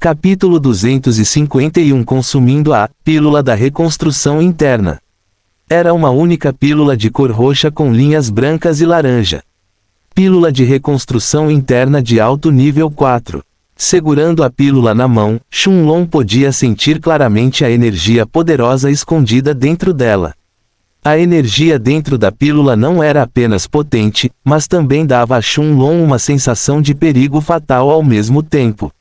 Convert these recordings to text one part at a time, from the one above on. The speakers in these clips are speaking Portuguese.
Capítulo 251 Consumindo a pílula da reconstrução interna. Era uma única pílula de cor roxa com linhas brancas e laranja. Pílula de reconstrução interna de alto nível 4. Segurando a pílula na mão, Shunlong podia sentir claramente a energia poderosa escondida dentro dela. A energia dentro da pílula não era apenas potente, mas também dava a Shunlong uma sensação de perigo fatal ao mesmo tempo.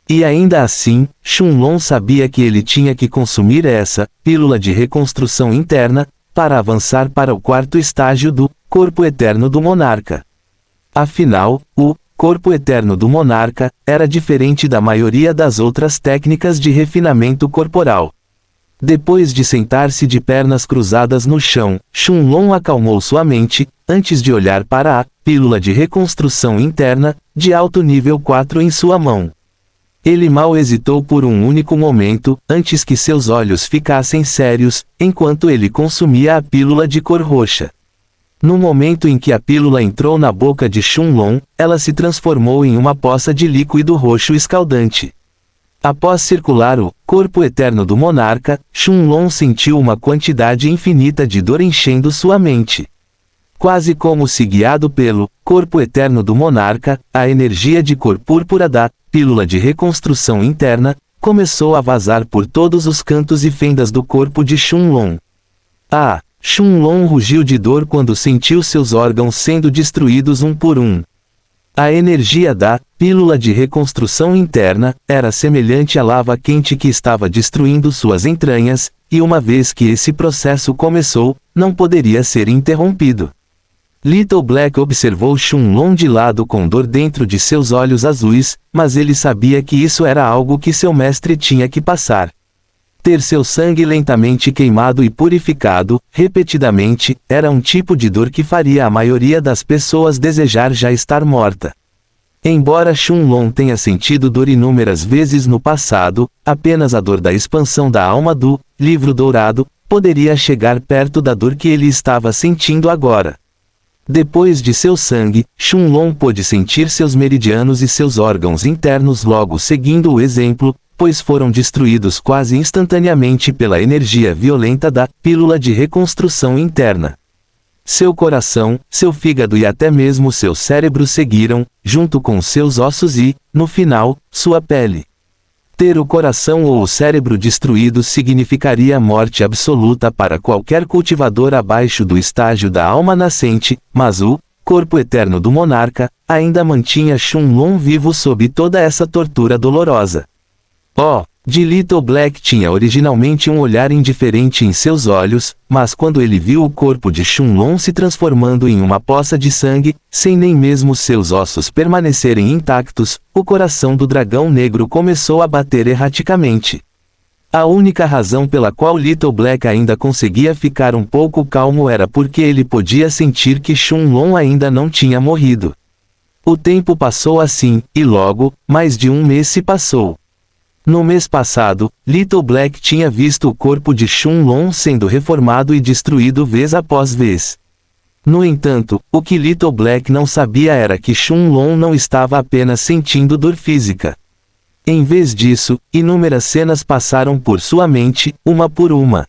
E ainda assim, Shunlong sabia que ele tinha que consumir essa pílula de reconstrução interna para avançar para o quarto estágio do corpo eterno do monarca. Afinal, o corpo eterno do monarca era diferente da maioria das outras técnicas de refinamento corporal. Depois de sentar-se de pernas cruzadas no chão, Shunlong acalmou sua mente, antes de olhar para a pílula de reconstrução interna de alto nível 4 em sua mão. Ele mal hesitou por um único momento, antes que seus olhos ficassem sérios, enquanto ele consumia a pílula de cor roxa. No momento em que a pílula entrou na boca de Shunlong, ela se transformou em uma poça de líquido roxo escaldante. Após circular o corpo eterno do monarca, Shunlong sentiu uma quantidade infinita de dor enchendo sua mente. Quase como se guiado pelo corpo eterno do monarca, a energia de cor púrpura da pílula de reconstrução interna começou a vazar por todos os cantos e fendas do corpo de Shunlong. Shunlong rugiu de dor quando sentiu seus órgãos sendo destruídos um por um. A energia da pílula de reconstrução interna era semelhante à lava quente que estava destruindo suas entranhas, e uma vez que esse processo começou, não poderia ser interrompido. Little Black observou Shunlong de lado com dor dentro de seus olhos azuis, mas ele sabia que isso era algo que seu mestre tinha que passar. Ter seu sangue lentamente queimado e purificado, repetidamente, era um tipo de dor que faria a maioria das pessoas desejar já estar morta. Embora Shunlong tenha sentido dor inúmeras vezes no passado, apenas a dor da expansão da alma do livro dourado poderia chegar perto da dor que ele estava sentindo agora. Depois de seu sangue, Shunlong pôde sentir seus meridianos e seus órgãos internos logo seguindo o exemplo, pois foram destruídos quase instantaneamente pela energia violenta da pílula de reconstrução interna. Seu coração, seu fígado e até mesmo seu cérebro seguiram, junto com seus ossos e, no final, sua pele. Ter o coração ou o cérebro destruídos significaria morte absoluta para qualquer cultivador abaixo do estágio da alma nascente, mas o corpo eterno do monarca ainda mantinha Shunlong vivo sob toda essa tortura dolorosa. De Little Black tinha originalmente um olhar indiferente em seus olhos, mas quando ele viu o corpo de Shunlong se transformando em uma poça de sangue, sem nem mesmo seus ossos permanecerem intactos, o coração do dragão negro começou a bater erraticamente. A única razão pela qual Little Black ainda conseguia ficar um pouco calmo era porque ele podia sentir que Shunlong ainda não tinha morrido. O tempo passou assim, e logo, mais de um mês se passou. No mês passado, Little Black tinha visto o corpo de Shunlong sendo reformado e destruído vez após vez. No entanto, o que Little Black não sabia era que Shunlong não estava apenas sentindo dor física. Em vez disso, inúmeras cenas passaram por sua mente, uma por uma.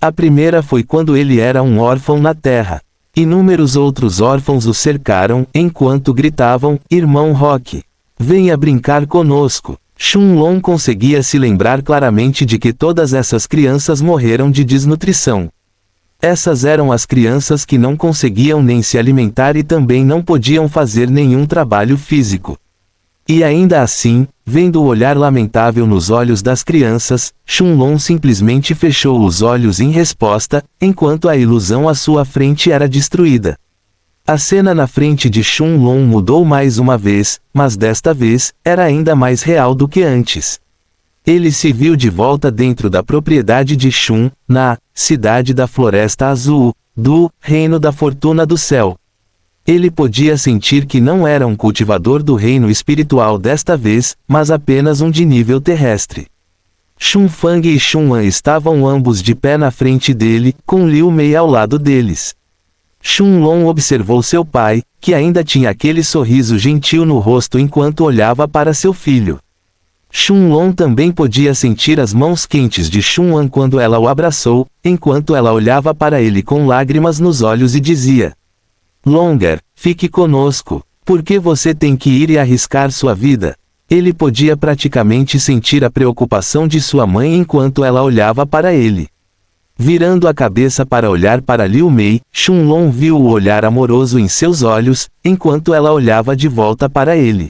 A primeira foi quando ele era um órfão na Terra. Inúmeros outros órfãos o cercaram, enquanto gritavam, "Irmão Rock, venha brincar conosco." Shunlong conseguia se lembrar claramente de que todas essas crianças morreram de desnutrição. Essas eram as crianças que não conseguiam nem se alimentar e também não podiam fazer nenhum trabalho físico. E ainda assim, vendo o olhar lamentável nos olhos das crianças, Shunlong simplesmente fechou os olhos em resposta, enquanto a ilusão à sua frente era destruída. A cena na frente de Shunlong mudou mais uma vez, mas desta vez, era ainda mais real do que antes. Ele se viu de volta dentro da propriedade de Shun, na cidade da Floresta Azul, do Reino da Fortuna do Céu. Ele podia sentir que não era um cultivador do reino espiritual desta vez, mas apenas um de nível terrestre. Shun Fang e Shun An estavam ambos de pé na frente dele, com Liu Mei ao lado deles. Shunlong observou seu pai, que ainda tinha aquele sorriso gentil no rosto enquanto olhava para seu filho. Shunlong também podia sentir as mãos quentes de Shun'an quando ela o abraçou, enquanto ela olhava para ele com lágrimas nos olhos e dizia: Longer, fique conosco, por que você tem que ir e arriscar sua vida? Ele podia praticamente sentir a preocupação de sua mãe enquanto ela olhava para ele. Virando a cabeça para olhar para Liu Mei, Shunlong viu o olhar amoroso em seus olhos, enquanto ela olhava de volta para ele.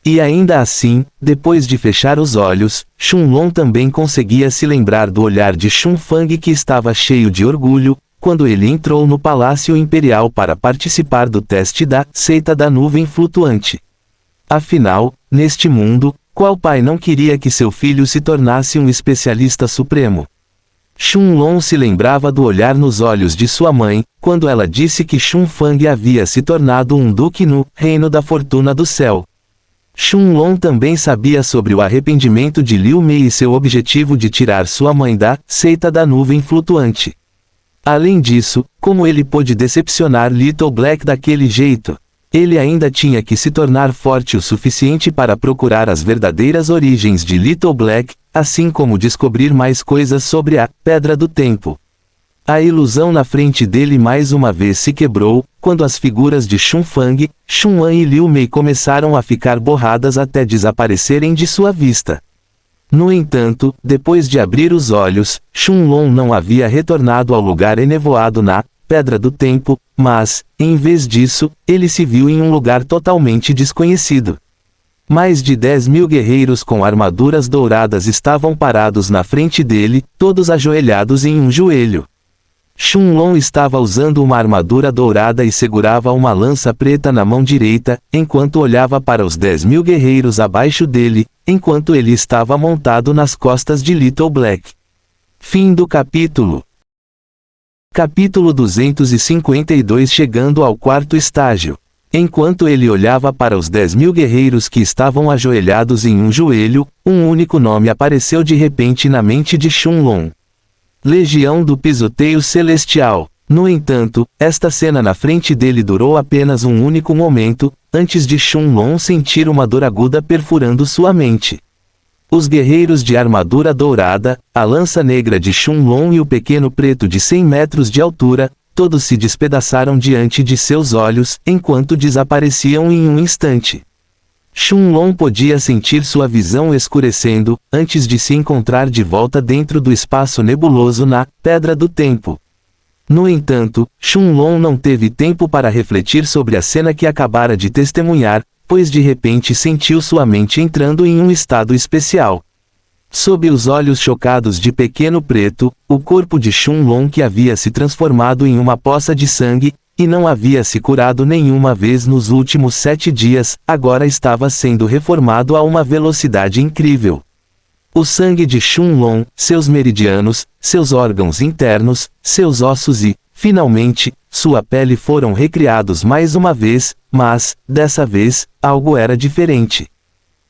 E ainda assim, depois de fechar os olhos, Shunlong também conseguia se lembrar do olhar de Shunfang que estava cheio de orgulho, quando ele entrou no Palácio Imperial para participar do teste da seita da nuvem flutuante. Afinal, neste mundo, qual pai não queria que seu filho se tornasse um especialista supremo? Shunlong se lembrava do olhar nos olhos de sua mãe, quando ela disse que Shunfang havia se tornado um duque no Reino da Fortuna do Céu. Shunlong também sabia sobre o arrependimento de Liu Mei e seu objetivo de tirar sua mãe da seita da nuvem flutuante. Além disso, como ele pôde decepcionar Little Black daquele jeito? Ele ainda tinha que se tornar forte o suficiente para procurar as verdadeiras origens de Little Black, assim como descobrir mais coisas sobre a Pedra do Tempo. A ilusão na frente dele mais uma vez se quebrou, quando as figuras de Shunfang, Shun'an e Liu Mei começaram a ficar borradas até desaparecerem de sua vista. No entanto, depois de abrir os olhos, Shunlong não havia retornado ao lugar enevoado na Pedra do Tempo, mas, em vez disso, ele se viu em um lugar totalmente desconhecido. Mais de 10.000 guerreiros com armaduras douradas estavam parados na frente dele, todos ajoelhados em um joelho. Shunlong estava usando uma armadura dourada e segurava uma lança preta na mão direita, enquanto olhava para os 10.000 guerreiros abaixo dele, enquanto ele estava montado nas costas de Little Black. Fim do capítulo. Capítulo 252. Chegando ao quarto estágio. Enquanto ele olhava para os 10.000 guerreiros que estavam ajoelhados em um joelho, um único nome apareceu de repente na mente de Shunlong. Legião do Pisoteio Celestial. No entanto, esta cena na frente dele durou apenas um único momento, antes de Shunlong sentir uma dor aguda perfurando sua mente. Os guerreiros de armadura dourada, a lança negra de Shunlong e o pequeno preto de 100 metros de altura, todos se despedaçaram diante de seus olhos, enquanto desapareciam em um instante. Shunlong podia sentir sua visão escurecendo, antes de se encontrar de volta dentro do espaço nebuloso na Pedra do Tempo. No entanto, Shunlong não teve tempo para refletir sobre a cena que acabara de testemunhar, pois de repente sentiu sua mente entrando em um estado especial. Sob os olhos chocados de Pequeno Preto, o corpo de Shunlong que havia se transformado em uma poça de sangue, e não havia se curado nenhuma vez nos últimos 7 dias, agora estava sendo reformado a uma velocidade incrível. O sangue de Shunlong, seus meridianos, seus órgãos internos, seus ossos e, finalmente, sua pele foram recriados mais uma vez, mas, dessa vez, algo era diferente.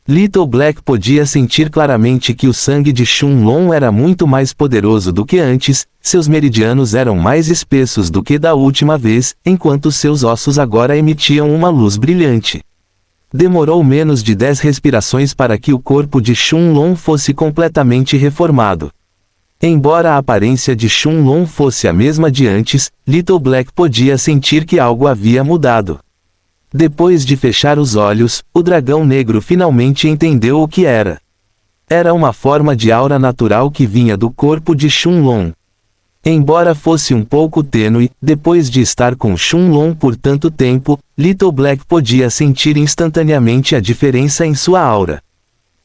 Little Black podia sentir claramente que o sangue de Shunlong era muito mais poderoso do que antes, seus meridianos eram mais espessos do que da última vez, enquanto seus ossos agora emitiam uma luz brilhante. Demorou menos de 10 respirações para que o corpo de Shunlong fosse completamente reformado. Embora a aparência de Shunlong fosse a mesma de antes, Little Black podia sentir que algo havia mudado. Depois de fechar os olhos, o dragão negro finalmente entendeu o que era. Era uma forma de aura natural que vinha do corpo de Shunlong. Embora fosse um pouco tênue, depois de estar com Shunlong por tanto tempo, Little Black podia sentir instantaneamente a diferença em sua aura.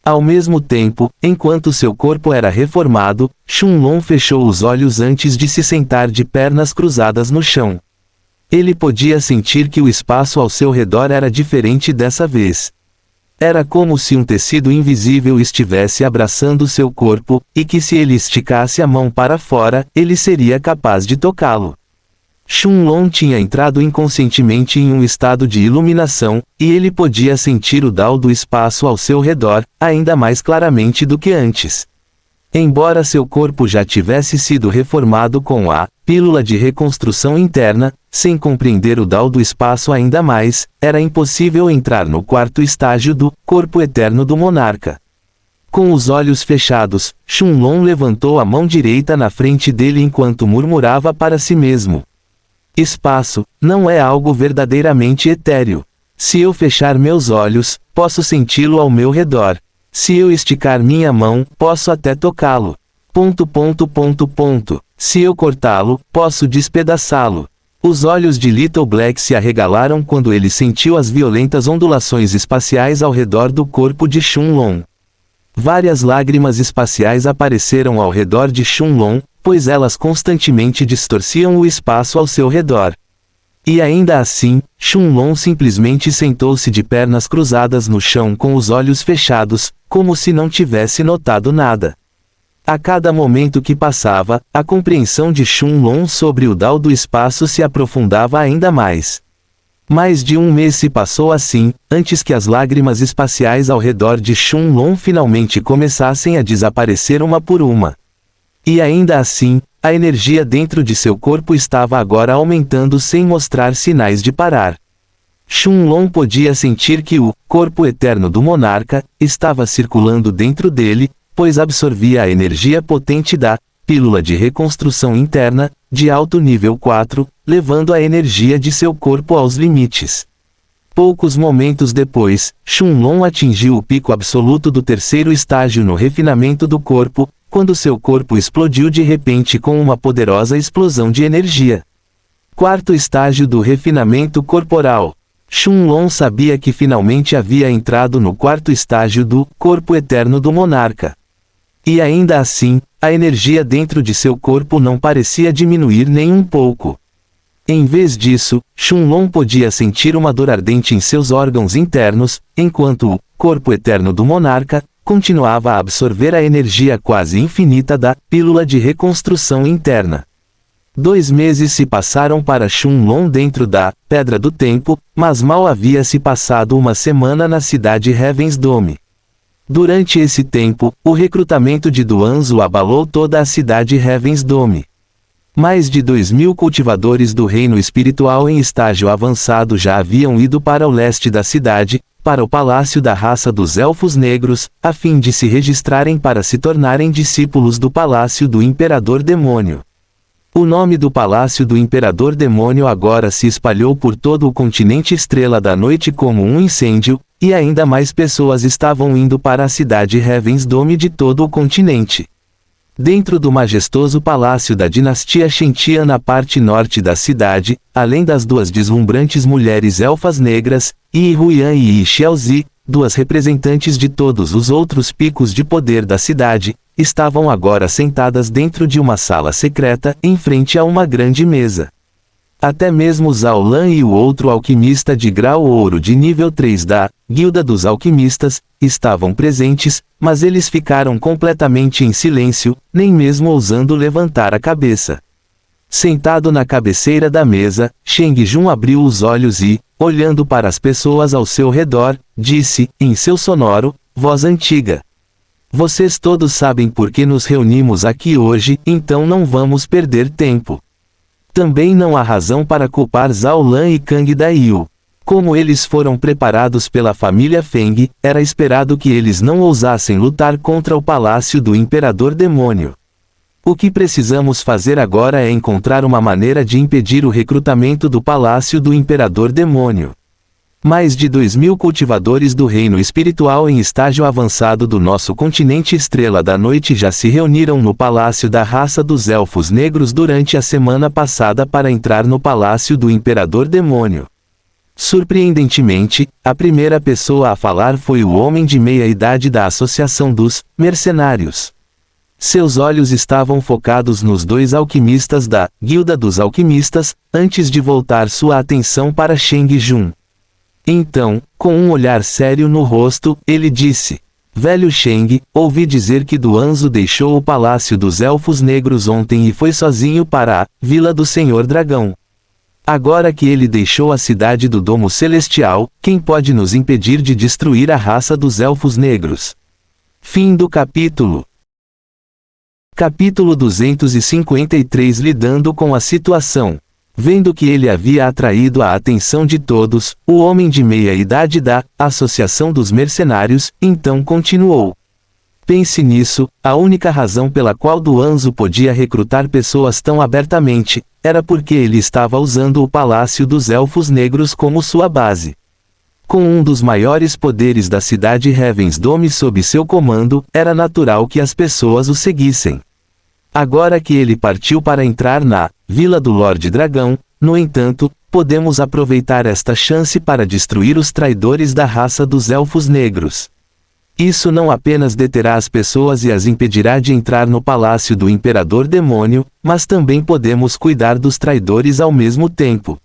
Ao mesmo tempo, enquanto seu corpo era reformado, Shunlong fechou os olhos antes de se sentar de pernas cruzadas no chão. Ele podia sentir que o espaço ao seu redor era diferente dessa vez. Era como se um tecido invisível estivesse abraçando seu corpo, e que se ele esticasse a mão para fora, ele seria capaz de tocá-lo. Shunlong tinha entrado inconscientemente em um estado de iluminação, e ele podia sentir o Dao do espaço ao seu redor, ainda mais claramente do que antes. Embora seu corpo já tivesse sido reformado com a pílula de reconstrução interna, sem compreender o Dao do espaço ainda mais, era impossível entrar no quarto estágio do corpo eterno do monarca. Com os olhos fechados, Shunlong levantou a mão direita na frente dele enquanto murmurava para si mesmo. Espaço, não é algo verdadeiramente etéreo. Se eu fechar meus olhos, posso senti-lo ao meu redor. Se eu esticar minha mão, posso até tocá-lo. ... Se eu cortá-lo, posso despedaçá-lo. Os olhos de Little Black se arregalaram quando ele sentiu as violentas ondulações espaciais ao redor do corpo de Shunlong. Várias lágrimas espaciais apareceram ao redor de Shunlong, pois elas constantemente distorciam o espaço ao seu redor. E ainda assim, Shunlong simplesmente sentou-se de pernas cruzadas no chão com os olhos fechados, como se não tivesse notado nada. A cada momento que passava, a compreensão de Shunlong sobre o Dao do espaço se aprofundava ainda mais. Mais de um mês se passou assim, antes que as lágrimas espaciais ao redor de Shunlong finalmente começassem a desaparecer uma por uma. E ainda assim, a energia dentro de seu corpo estava agora aumentando sem mostrar sinais de parar. Shunlong podia sentir que o corpo eterno do monarca estava circulando dentro dele, pois absorvia a energia potente da pílula de reconstrução interna, de alto nível 4, levando a energia de seu corpo aos limites. Poucos momentos depois, Shunlong atingiu o pico absoluto do terceiro estágio no refinamento do corpo, quando seu corpo explodiu de repente com uma poderosa explosão de energia. Quarto estágio do refinamento corporal. Shunlong sabia que finalmente havia entrado no quarto estágio do corpo eterno do monarca. E ainda assim, a energia dentro de seu corpo não parecia diminuir nem um pouco. Em vez disso, Shunlong podia sentir uma dor ardente em seus órgãos internos, enquanto o corpo eterno do monarca continuava a absorver a energia quase infinita da pílula de reconstrução interna. 2 meses se passaram para Shunlong dentro da Pedra do Tempo, mas mal havia se passado uma semana na cidade Heaven's Dome. Durante esse tempo, o recrutamento de Duanzu abalou toda a cidade Heaven's Dome. Mais de 2.000 cultivadores do reino espiritual em estágio avançado já haviam ido para o leste da cidade, para o palácio da raça dos Elfos Negros, a fim de se registrarem para se tornarem discípulos do Palácio do Imperador Demônio. O nome do Palácio do Imperador Demônio agora se espalhou por todo o continente Estrela da Noite como um incêndio, e ainda mais pessoas estavam indo para a cidade Heaven's Dome de todo o continente. Dentro do majestoso palácio da dinastia Shentia na parte norte da cidade, além das 2 deslumbrantes mulheres elfas negras, Yi Huyan e Yi Xiaozi, 2 representantes de todos os outros picos de poder da cidade, estavam agora sentadas dentro de uma sala secreta, em frente a uma grande mesa. Até mesmo Zhao Lan e o outro alquimista de grau ouro de nível 3 da Guilda dos Alquimistas estavam presentes, mas eles ficaram completamente em silêncio, nem mesmo ousando levantar a cabeça. Sentado na cabeceira da mesa, Sheng Jun abriu os olhos e, olhando para as pessoas ao seu redor, disse, em seu sonoro, voz antiga: "Vocês todos sabem por que nos reunimos aqui hoje, então não vamos perder tempo. Também não há razão para culpar Zhao Lan e Kang Daiyu. Como eles foram preparados pela família Feng, era esperado que eles não ousassem lutar contra o Palácio do Imperador Demônio. O que precisamos fazer agora é encontrar uma maneira de impedir o recrutamento do Palácio do Imperador Demônio." Mais de 2.000 cultivadores do reino espiritual em estágio avançado do nosso continente Estrela da Noite já se reuniram no Palácio da Raça dos Elfos Negros durante a semana passada para entrar no Palácio do Imperador Demônio. Surpreendentemente, a primeira pessoa a falar foi o homem de meia-idade da Associação dos Mercenários. Seus olhos estavam focados nos 2 alquimistas da Guilda dos Alquimistas, antes de voltar sua atenção para Sheng Jun. Então, com um olhar sério no rosto, ele disse: "Velho Sheng, ouvi dizer que Duanzu deixou o Palácio dos Elfos Negros ontem e foi sozinho para a Vila do Senhor Dragão. Agora que ele deixou a cidade do Domo Celestial, quem pode nos impedir de destruir a raça dos Elfos Negros?" Fim do capítulo. Capítulo 253. Lidando com a situação. Vendo que ele havia atraído a atenção de todos, o homem de meia-idade da Associação dos Mercenários, então continuou: Pense nisso, a única razão pela qual Duanzo podia recrutar pessoas tão abertamente, era porque ele estava usando o Palácio dos Elfos Negros como sua base. Com um dos maiores poderes da cidade Heaven's Dome sob seu comando, era natural que as pessoas o seguissem. Agora que ele partiu para entrar na Vila do Lorde Dragão, no entanto, podemos aproveitar esta chance para destruir os traidores da raça dos Elfos Negros. Isso não apenas deterá as pessoas e as impedirá de entrar no palácio do Imperador Demônio, mas também podemos cuidar dos traidores ao mesmo tempo.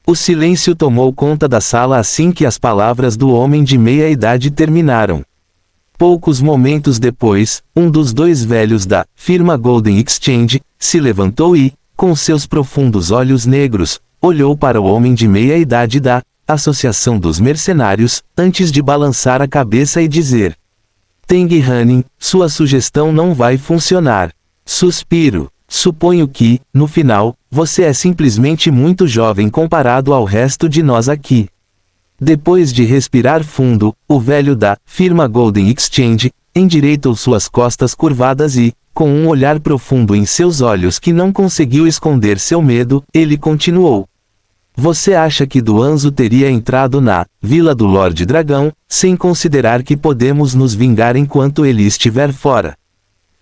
O silêncio tomou conta da sala assim que as palavras do homem de meia-idade terminaram. Poucos momentos depois, um dos dois velhos da firma Golden Exchange se levantou e, com seus profundos olhos negros, olhou para o homem de meia-idade da Associação dos Mercenários, antes de balançar a cabeça e dizer: Teng Hannin, sua sugestão não vai funcionar. Suspiro. Suponho que, no final, você é simplesmente muito jovem comparado ao resto de nós aqui. Depois de respirar fundo, o velho da firma Golden Exchange endireitou suas costas curvadas e, com um olhar profundo em seus olhos que não conseguiu esconder seu medo, ele continuou. Você acha que Duanzo teria entrado na Vila do Lorde Dragão, sem considerar que podemos nos vingar enquanto ele estiver fora?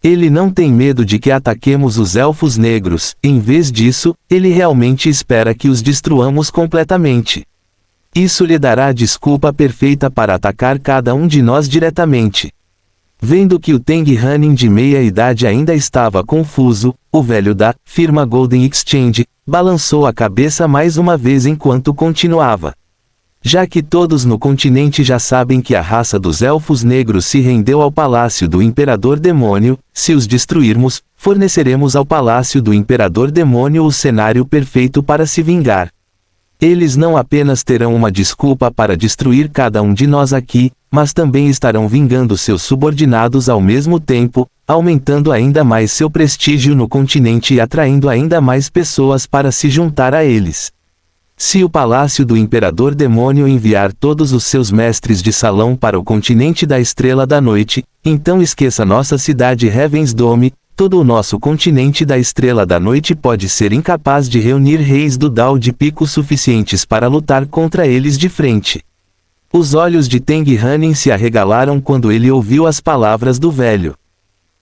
Ele não tem medo de que ataquemos os Elfos Negros, em vez disso, ele realmente espera que os destruamos completamente. Isso lhe dará a desculpa perfeita para atacar cada um de nós diretamente. Vendo que o Teng Hannin de meia-idade ainda estava confuso, o velho da firma Golden Exchange balançou a cabeça mais uma vez enquanto continuava. Já que todos no continente já sabem que a raça dos Elfos Negros se rendeu ao Palácio do Imperador Demônio, se os destruirmos, forneceremos ao Palácio do Imperador Demônio o cenário perfeito para se vingar. Eles não apenas terão uma desculpa para destruir cada um de nós aqui, mas também estarão vingando seus subordinados ao mesmo tempo, aumentando ainda mais seu prestígio no continente e atraindo ainda mais pessoas para se juntar a eles. Se o Palácio do Imperador Demônio enviar todos os seus mestres de salão para o continente da Estrela da Noite, então esqueça nossa cidade Heaven's Dome. Todo o nosso continente da Estrela da Noite pode ser incapaz de reunir reis do Dao de Pico suficientes para lutar contra eles de frente. Os olhos de Teng Hannin se arregalaram quando ele ouviu as palavras do velho.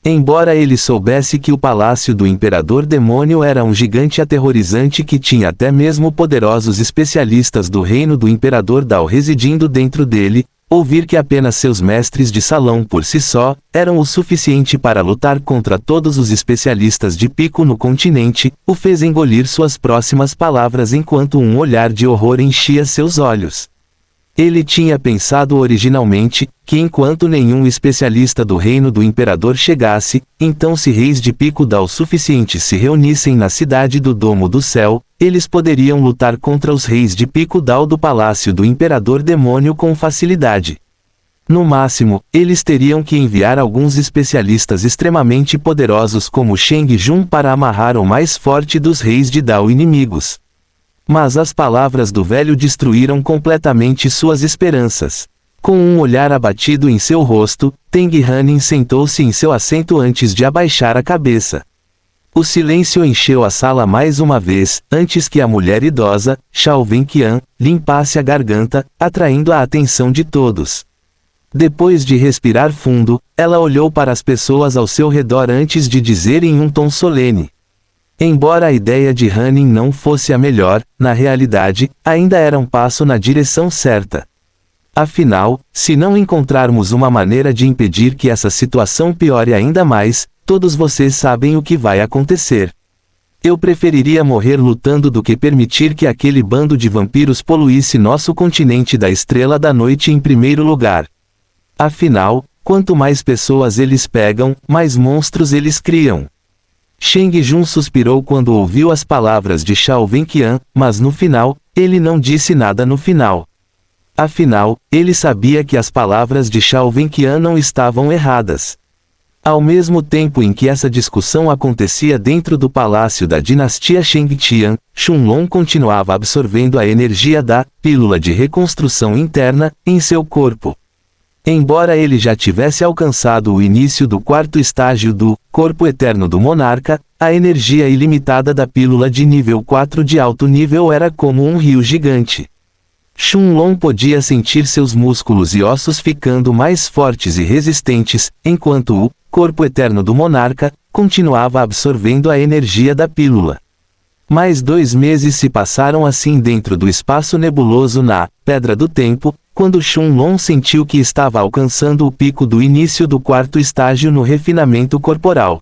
Embora ele soubesse que o Palácio do Imperador Demônio era um gigante aterrorizante que tinha até mesmo poderosos especialistas do reino do Imperador Dao residindo dentro dele, ouvir que apenas seus mestres de salão por si só eram o suficiente para lutar contra todos os especialistas de pico no continente, o fez engolir suas próximas palavras enquanto um olhar de horror enchia seus olhos. Ele tinha pensado originalmente que enquanto nenhum especialista do reino do imperador chegasse, então se reis de pico Dao suficientes se reunissem na cidade do Domo do Céu, eles poderiam lutar contra os reis de pico Dao do palácio do imperador demônio com facilidade. No máximo, eles teriam que enviar alguns especialistas extremamente poderosos como Sheng Jun para amarrar o mais forte dos reis de Dao inimigos. Mas as palavras do velho destruíram completamente suas esperanças. Com um olhar abatido em seu rosto, Teng Hannin sentou-se em seu assento antes de abaixar a cabeça. O silêncio encheu a sala mais uma vez, antes que a mulher idosa, Xiao Wenqian, limpasse a garganta, atraindo a atenção de todos. Depois de respirar fundo, ela olhou para as pessoas ao seu redor antes de dizer em um tom solene. Embora a ideia de Hannin não fosse a melhor, na realidade, ainda era um passo na direção certa. Afinal, se não encontrarmos uma maneira de impedir que essa situação piore ainda mais, todos vocês sabem o que vai acontecer. Eu preferiria morrer lutando do que permitir que aquele bando de vampiros poluísse nosso continente da Estrela da Noite em primeiro lugar. Afinal, quanto mais pessoas eles pegam, mais monstros eles criam. Sheng Jun suspirou quando ouviu as palavras de Xiao Wenqian, mas no final, ele não disse nada no final. Afinal, ele sabia que as palavras de Xiao Wenqian não estavam erradas. Ao mesmo tempo em que essa discussão acontecia dentro do palácio da dinastia Shengtian, Shunlong continuava absorvendo a energia da pílula de reconstrução interna em seu corpo. Embora ele já tivesse alcançado o início do quarto estágio do corpo eterno do monarca, a energia ilimitada da pílula de nível 4 de alto nível era como um rio gigante. Shenlong podia sentir seus músculos e ossos ficando mais fortes e resistentes, enquanto o corpo eterno do monarca continuava absorvendo a energia da pílula. Mais 2 meses se passaram assim dentro do espaço nebuloso na Pedra do Tempo, quando Shenlong sentiu que estava alcançando o pico do início do quarto estágio no refinamento corporal.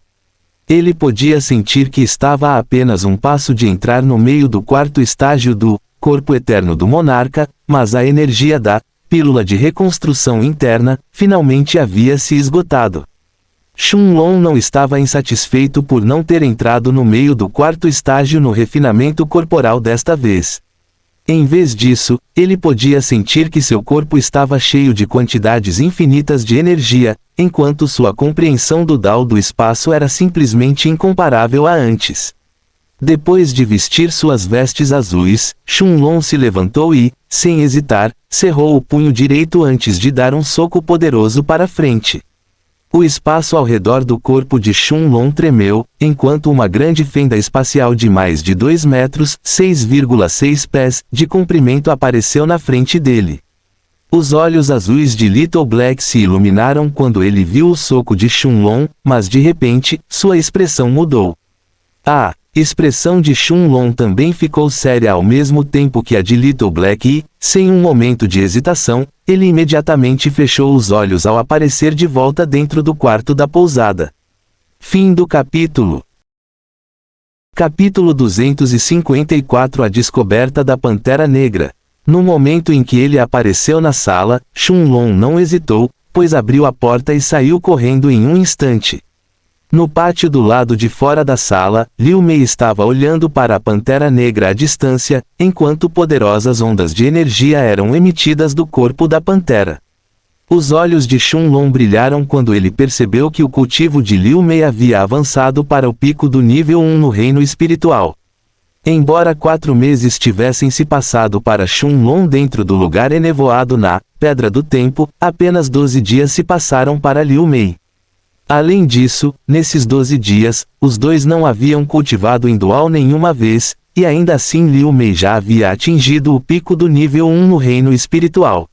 Ele podia sentir que estava a apenas um passo de entrar no meio do quarto estágio do corpo eterno do monarca, mas a energia da pílula de reconstrução interna finalmente havia se esgotado. Shenlong não estava insatisfeito por não ter entrado no meio do quarto estágio no refinamento corporal desta vez. Em vez disso, ele podia sentir que seu corpo estava cheio de quantidades infinitas de energia, enquanto sua compreensão do Dao do espaço era simplesmente incomparável a antes. Depois de vestir suas vestes azuis, Shenlong se levantou e, sem hesitar, cerrou o punho direito antes de dar um soco poderoso para frente. O espaço ao redor do corpo de Shenlong tremeu, enquanto uma grande fenda espacial de mais de 2 metros, 6,6 pés, de comprimento apareceu na frente dele. Os olhos azuis de Little Black se iluminaram quando ele viu o soco de Shenlong, mas de repente, sua expressão mudou. A expressão de Shenlong também ficou séria ao mesmo tempo que a de Little Black e, sem um momento de hesitação, ele imediatamente fechou os olhos ao aparecer de volta dentro do quarto da pousada. Fim do capítulo. Capítulo 254 A descoberta da Pantera Negra. No momento em que ele apareceu na sala, Shenlong não hesitou, pois abriu a porta e saiu correndo em um instante. No pátio do lado de fora da sala, Liu Mei estava olhando para a Pantera Negra à distância, enquanto poderosas ondas de energia eram emitidas do corpo da Pantera. Os olhos de Shenlong brilharam quando ele percebeu que o cultivo de Liu Mei havia avançado para o pico do nível 1 no reino espiritual. Embora 4 meses tivessem se passado para Shenlong dentro do lugar enevoado na Pedra do Tempo, apenas 12 dias se passaram para Liu Mei. Além disso, nesses 12 dias, os dois não haviam cultivado em dual nenhuma vez, e ainda assim Liu Mei já havia atingido o pico do nível 1 no reino espiritual.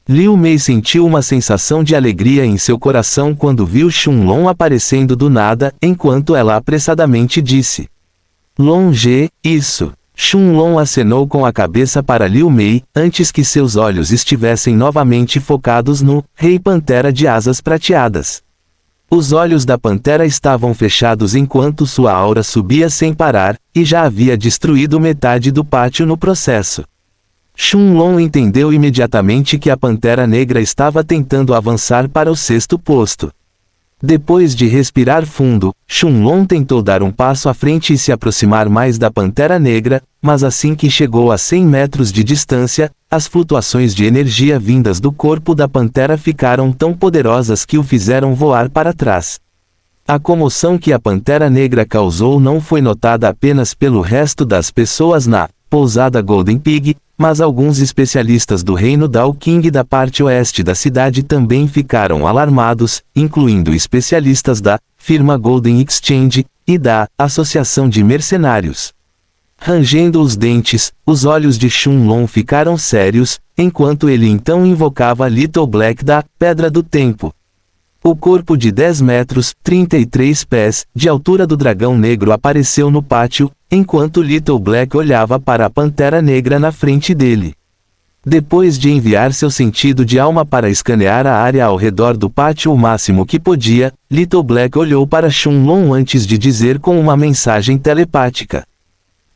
Liu Mei sentiu uma sensação de alegria em seu coração quando viu Shenlong aparecendo do nada, enquanto ela apressadamente disse: "Longe, isso." Shenlong acenou com a cabeça para Liu Mei, antes que seus olhos estivessem novamente focados no Rei Pantera de Asas Prateadas. Os olhos da Pantera estavam fechados enquanto sua aura subia sem parar, e já havia destruído metade do pátio no processo. Shenlong entendeu imediatamente que a Pantera Negra estava tentando avançar para o 6º posto. Depois de respirar fundo, Shenlong tentou dar um passo à frente e se aproximar mais da Pantera Negra, mas assim que chegou a 100 metros de distância, as flutuações de energia vindas do corpo da Pantera ficaram tão poderosas que o fizeram voar para trás. A comoção que a Pantera Negra causou não foi notada apenas pelo resto das pessoas na pousada Golden Pig, mas alguns especialistas do reino Dao King da parte oeste da cidade também ficaram alarmados, incluindo especialistas da firma Golden Exchange e da Associação de Mercenários. Rangendo os dentes, os olhos de Shenlong ficaram sérios, enquanto ele então invocava Little Black da Pedra do Tempo. O corpo de 10 metros, 33 pés, de altura do dragão negro apareceu no pátio, enquanto Little Black olhava para a Pantera Negra na frente dele. Depois de enviar seu sentido de alma para escanear a área ao redor do pátio o máximo que podia, Little Black olhou para Shenlong antes de dizer com uma mensagem telepática: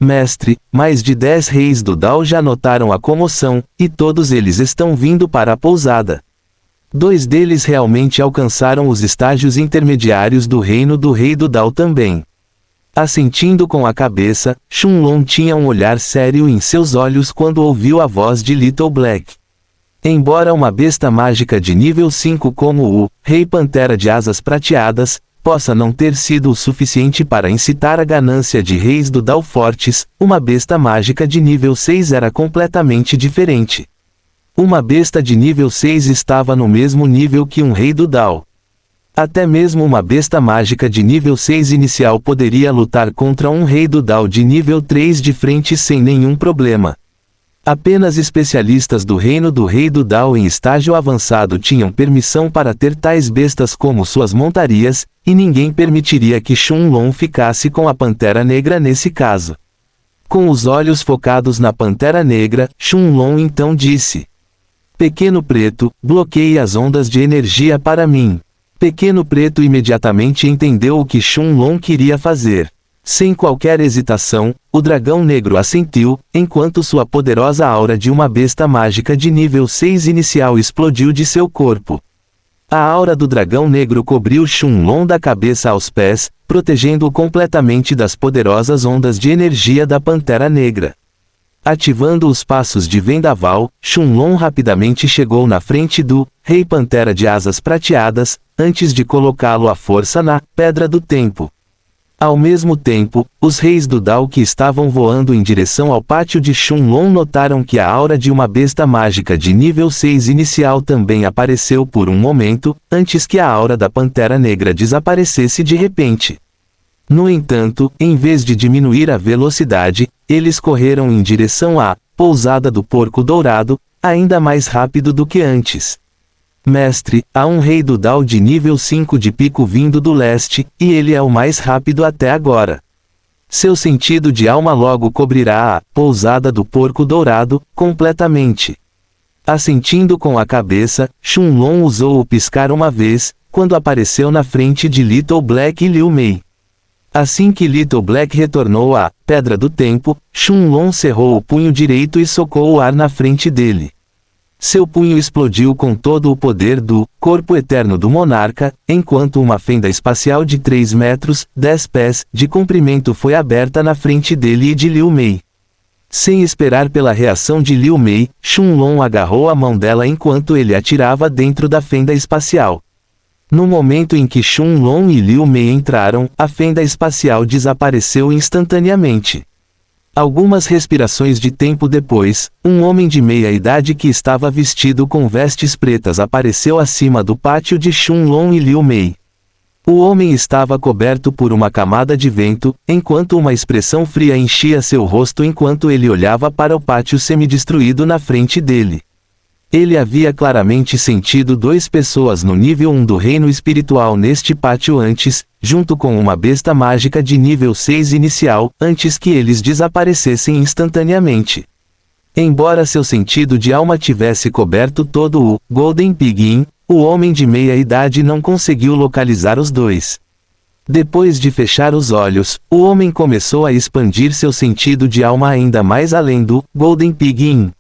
"Mestre, mais de 10 reis do Dao já notaram a comoção, e todos eles estão vindo para a pousada. 2 deles realmente alcançaram os estágios intermediários do reino do rei do Dao também." Assentindo com a cabeça, Shenlong tinha um olhar sério em seus olhos quando ouviu a voz de Little Black. Embora uma besta mágica de nível 5 como o Rei Pantera de Asas Prateadas possa não ter sido o suficiente para incitar a ganância de reis do Dao fortes, uma besta mágica de nível 6 era completamente diferente. Uma besta de nível 6 estava no mesmo nível que um rei do Dao. Até mesmo uma besta mágica de nível 6 inicial poderia lutar contra um rei do Dao de nível 3 de frente sem nenhum problema. Apenas especialistas do reino do rei do Dao em estágio avançado tinham permissão para ter tais bestas como suas montarias, e ninguém permitiria que Shunlong ficasse com a Pantera Negra nesse caso. Com os olhos focados na Pantera Negra, Shunlong então disse: Pequeno Preto, bloqueie as ondas de energia para mim. Pequeno Preto imediatamente entendeu o que Shunlong queria fazer. Sem qualquer hesitação, o dragão negro assentiu, enquanto sua poderosa aura de uma besta mágica de nível 6 inicial explodiu de seu corpo. A aura do dragão negro cobriu Shunlong da cabeça aos pés, protegendo-o completamente das poderosas ondas de energia da Pantera Negra. Ativando os passos de vendaval, Shunlong rapidamente chegou na frente do Rei Pantera de Asas Prateadas, antes de colocá-lo à força na Pedra do Tempo. Ao mesmo tempo, os reis do Dao que estavam voando em direção ao pátio de Shunlong notaram que a aura de uma besta mágica de nível 6 inicial também apareceu por um momento, antes que a aura da Pantera Negra desaparecesse de repente. No entanto, em vez de diminuir a velocidade, eles correram em direção à pousada do Porco Dourado, ainda mais rápido do que antes. Mestre, há um rei do Dao de nível 5 de pico vindo do leste, e ele é o mais rápido até agora. Seu sentido de alma logo cobrirá a pousada do Porco Dourado, completamente. Assentindo com a cabeça, Shunlong usou o piscar uma vez, quando apareceu na frente de Little Black e Liu Mei. Assim que Little Black retornou à Pedra do Tempo, Shunlong cerrou o punho direito e socou o ar na frente dele. Seu punho explodiu com todo o poder do corpo eterno do monarca, enquanto uma fenda espacial de 3 metros, 10 pés, de comprimento foi aberta na frente dele e de Liu Mei. Sem esperar pela reação de Liu Mei, Shunlong agarrou a mão dela enquanto ele atirava dentro da fenda espacial. No momento em que Shunlong e Liu Mei entraram, a fenda espacial desapareceu instantaneamente. Algumas respirações de tempo depois, um homem de meia-idade que estava vestido com vestes pretas apareceu acima do pátio de Shunlong e Liu Mei. O homem estava coberto por uma camada de vento, enquanto uma expressão fria enchia seu rosto enquanto ele olhava para o pátio semidestruído na frente dele. Ele havia claramente sentido 2 pessoas no nível 1 do reino espiritual neste pátio antes, junto com uma besta mágica de nível 6 inicial, antes que eles desaparecessem instantaneamente. Embora seu sentido de alma tivesse coberto todo o Golden Pig, o homem de meia-idade não conseguiu localizar os 2. Depois de fechar os olhos, o homem começou a expandir seu sentido de alma ainda mais além do Golden Pig.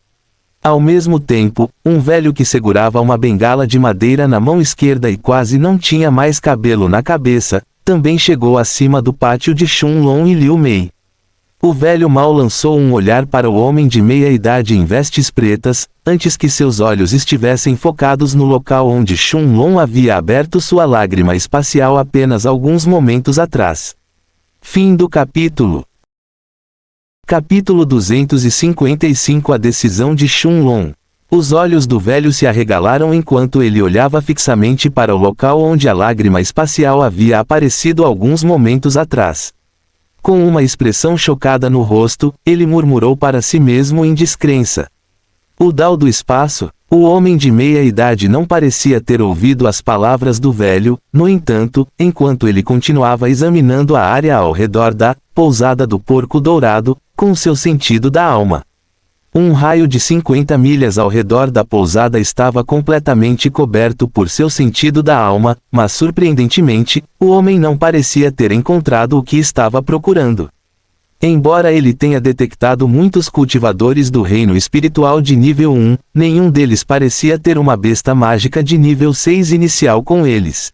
Ao mesmo tempo, um velho que segurava uma bengala de madeira na mão esquerda e quase não tinha mais cabelo na cabeça, também chegou acima do pátio de Shunlong e Liu Mei. O velho mal lançou um olhar para o homem de meia-idade em vestes pretas, antes que seus olhos estivessem focados no local onde Shunlong havia aberto sua lágrima espacial apenas alguns momentos atrás. Fim do capítulo. Capítulo 255 A decisão de Shunlong. Os olhos do velho se arregalaram enquanto ele olhava fixamente para o local onde a lágrima espacial havia aparecido alguns momentos atrás. Com uma expressão chocada no rosto, ele murmurou para si mesmo em descrença. O Dao do espaço? O homem de meia-idade não parecia ter ouvido as palavras do velho, no entanto, enquanto ele continuava examinando a área ao redor da pousada do Porco Dourado, com seu sentido da alma. Um raio de 50 milhas ao redor da pousada estava completamente coberto por seu sentido da alma, mas surpreendentemente, o homem não parecia ter encontrado o que estava procurando. Embora ele tenha detectado muitos cultivadores do reino espiritual de nível 1, nenhum deles parecia ter uma besta mágica de nível 6 inicial com eles.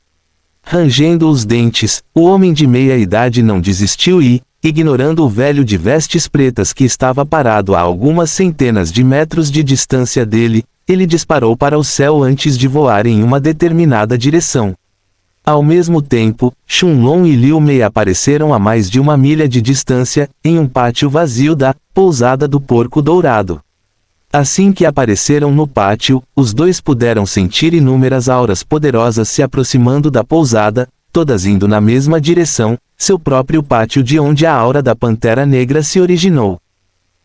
Rangendo os dentes, o homem de meia-idade não desistiu e, ignorando o velho de vestes pretas que estava parado a algumas centenas de metros de distância dele, ele disparou para o céu antes de voar em uma determinada direção. Ao mesmo tempo, Shunlong e Liu Mei apareceram a mais de 1 milha de distância, em um pátio vazio da pousada do Porco Dourado. Assim que apareceram no pátio, os dois puderam sentir inúmeras auras poderosas se aproximando da pousada, todas indo na mesma direção, seu próprio pátio de onde a aura da Pantera Negra se originou.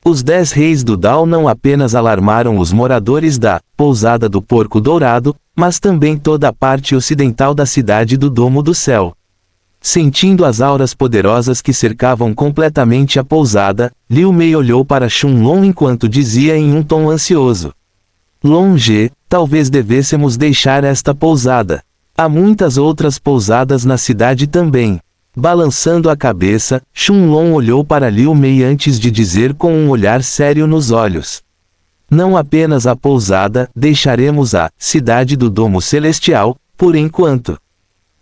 Os 10 reis do Dao não apenas alarmaram os moradores da Pousada do Porco Dourado, mas também toda a parte ocidental da cidade do Domo do Céu. Sentindo as auras poderosas que cercavam completamente a pousada, Liu Mei olhou para Shunlong enquanto dizia em um tom ansioso: Longe, talvez devêssemos deixar esta pousada. Há muitas outras pousadas na cidade também. Balançando a cabeça, Shunlong olhou para Liu Mei antes de dizer com um olhar sério nos olhos: Não apenas a pousada, deixaremos a cidade do Domo Celestial, por enquanto.